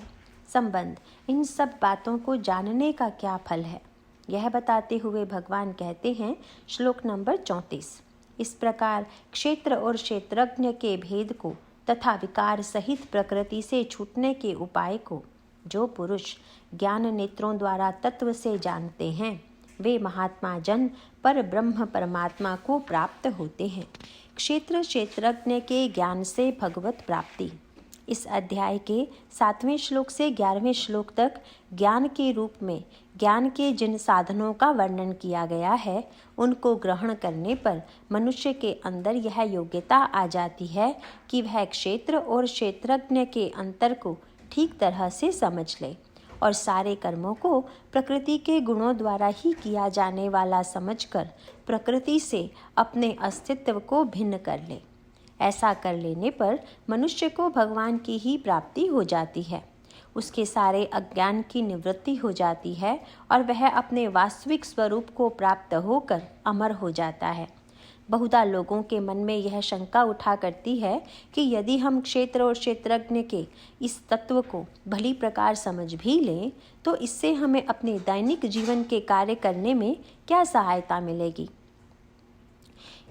संबंध। इन सब बातों को जानने का क्या फल है, यह बताते हुए भगवान कहते हैं, श्लोक नंबर 34, इस प्रकार क्षेत्र और क्षेत्रज्ञ के भेद को तथा विकार सहित प्रकृति से छूटने के उपाय को जो पुरुष ज्ञान नेत्रों द्वारा तत्व से जानते हैं, वे महात्मा जन पर ब्रह्म परमात्मा को प्राप्त होते हैं। क्षेत्र क्षेत्रज्ञ के ज्ञान से भगवत प्राप्ति। इस अध्याय के 7वें श्लोक से 11वें श्लोक तक ज्ञान के रूप में ज्ञान के जिन साधनों का वर्णन किया गया है, उनको ग्रहण करने पर मनुष्य के अंदर यह योग्यता आ जाती है कि वह क्षेत्र और क्षेत्रज्ञ के अंतर को ठीक तरह से समझ ले और सारे कर्मों को प्रकृति के गुणों द्वारा ही किया जाने वाला समझकर प्रकृति से अपने अस्तित्व को भिन्न कर ले। ऐसा कर लेने पर मनुष्य को भगवान की ही प्राप्ति हो जाती है, उसके सारे अज्ञान की निवृत्ति हो जाती है और वह अपने वास्तविक स्वरूप को प्राप्त होकर अमर हो जाता है। बहुधा लोगों के मन में यह शंका उठा करती है कि यदि हम क्षेत्र और क्षेत्रज्ञ के इस तत्व को भली प्रकार समझ भी लें तो इससे हमें अपने दैनिक जीवन के कार्य करने में क्या सहायता मिलेगी।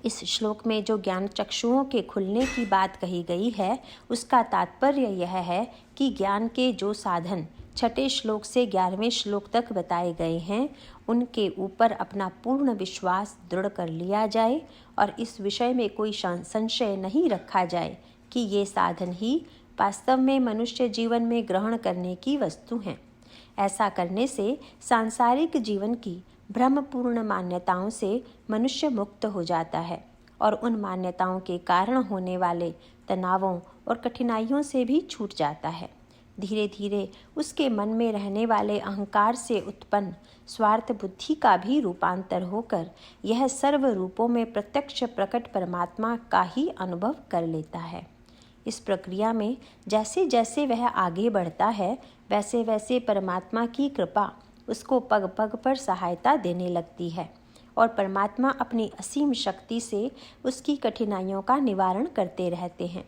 इस श्लोक में जो ज्ञान चक्षुओं के खुलने की बात कही गई है, उसका तात्पर्य यह है कि ज्ञान के जो साधन छठे श्लोक से 11वें श्लोक तक बताए गए हैं, उनके ऊपर अपना पूर्ण विश्वास दृढ़ कर लिया जाए और इस विषय में कोई संशय नहीं रखा जाए कि ये साधन ही वास्तव में मनुष्य जीवन में ग्रहण करने की वस्तु हैं। ऐसा करने से सांसारिक जीवन की भ्रमपूर्ण मान्यताओं से मनुष्य मुक्त हो जाता है और उन मान्यताओं के कारण होने वाले तनावों और कठिनाइयों से भी छूट जाता है। धीरे धीरे उसके मन में रहने वाले अहंकार से उत्पन्न स्वार्थ बुद्धि का भी रूपांतर होकर यह सर्व रूपों में प्रत्यक्ष प्रकट परमात्मा का ही अनुभव कर लेता है। इस प्रक्रिया में जैसे जैसे वह आगे बढ़ता है, वैसे वैसे परमात्मा की कृपा उसको पग पग पर सहायता देने लगती है और परमात्मा अपनी असीम शक्ति से उसकी कठिनाइयों का निवारण करते रहते हैं।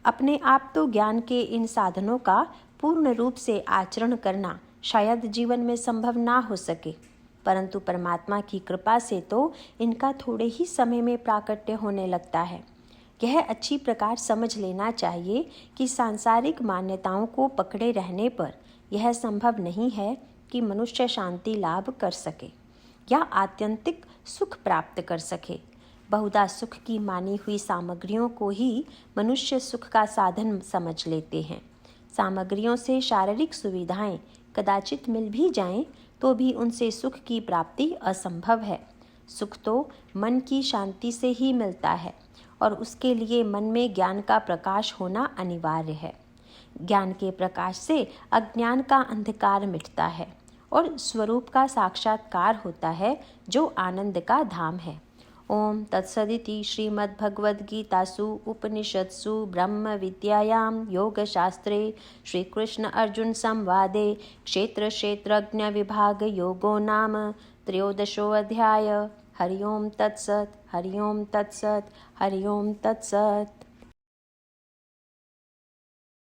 अपने आप तो ज्ञान के इन साधनों का पूर्ण रूप से आचरण करना शायद जीवन में संभव ना हो सके, परंतु परमात्मा की कृपा से तो इनका थोड़े ही समय में प्राकट्य होने लगता है। यह अच्छी प्रकार समझ लेना चाहिए कि सांसारिक मान्यताओं को पकड़े रहने पर यह संभव नहीं है कि मनुष्य शांति लाभ कर सके या आत्यंतिक सुख प्राप्त कर सके। बहुधा सुख की मानी हुई सामग्रियों को ही मनुष्य सुख का साधन समझ लेते हैं। सामग्रियों से शारीरिक सुविधाएं कदाचित मिल भी जाएं तो भी उनसे सुख की प्राप्ति असंभव है। सुख तो मन की शांति से ही मिलता है और उसके लिए मन में ज्ञान का प्रकाश होना अनिवार्य है। ज्ञान के प्रकाश से अज्ञान का अंधकार मिटता है और स्वरूप का साक्षात्कार होता है, जो आनंद का धाम है। ओम तत्सदिति श्रीमद्भगवद्गीतासु उपनिषत्सु ब्रह्म विद्यायां योगशास्त्रे श्रीकृष्ण अर्जुन संवादे क्षेत्र क्षेत्रज्ञ विभाग योगो नाम 13 अध्याय। हरि ओम तत्सत्, हरि ओम तत्सत्, हरि ओम तत्सत्।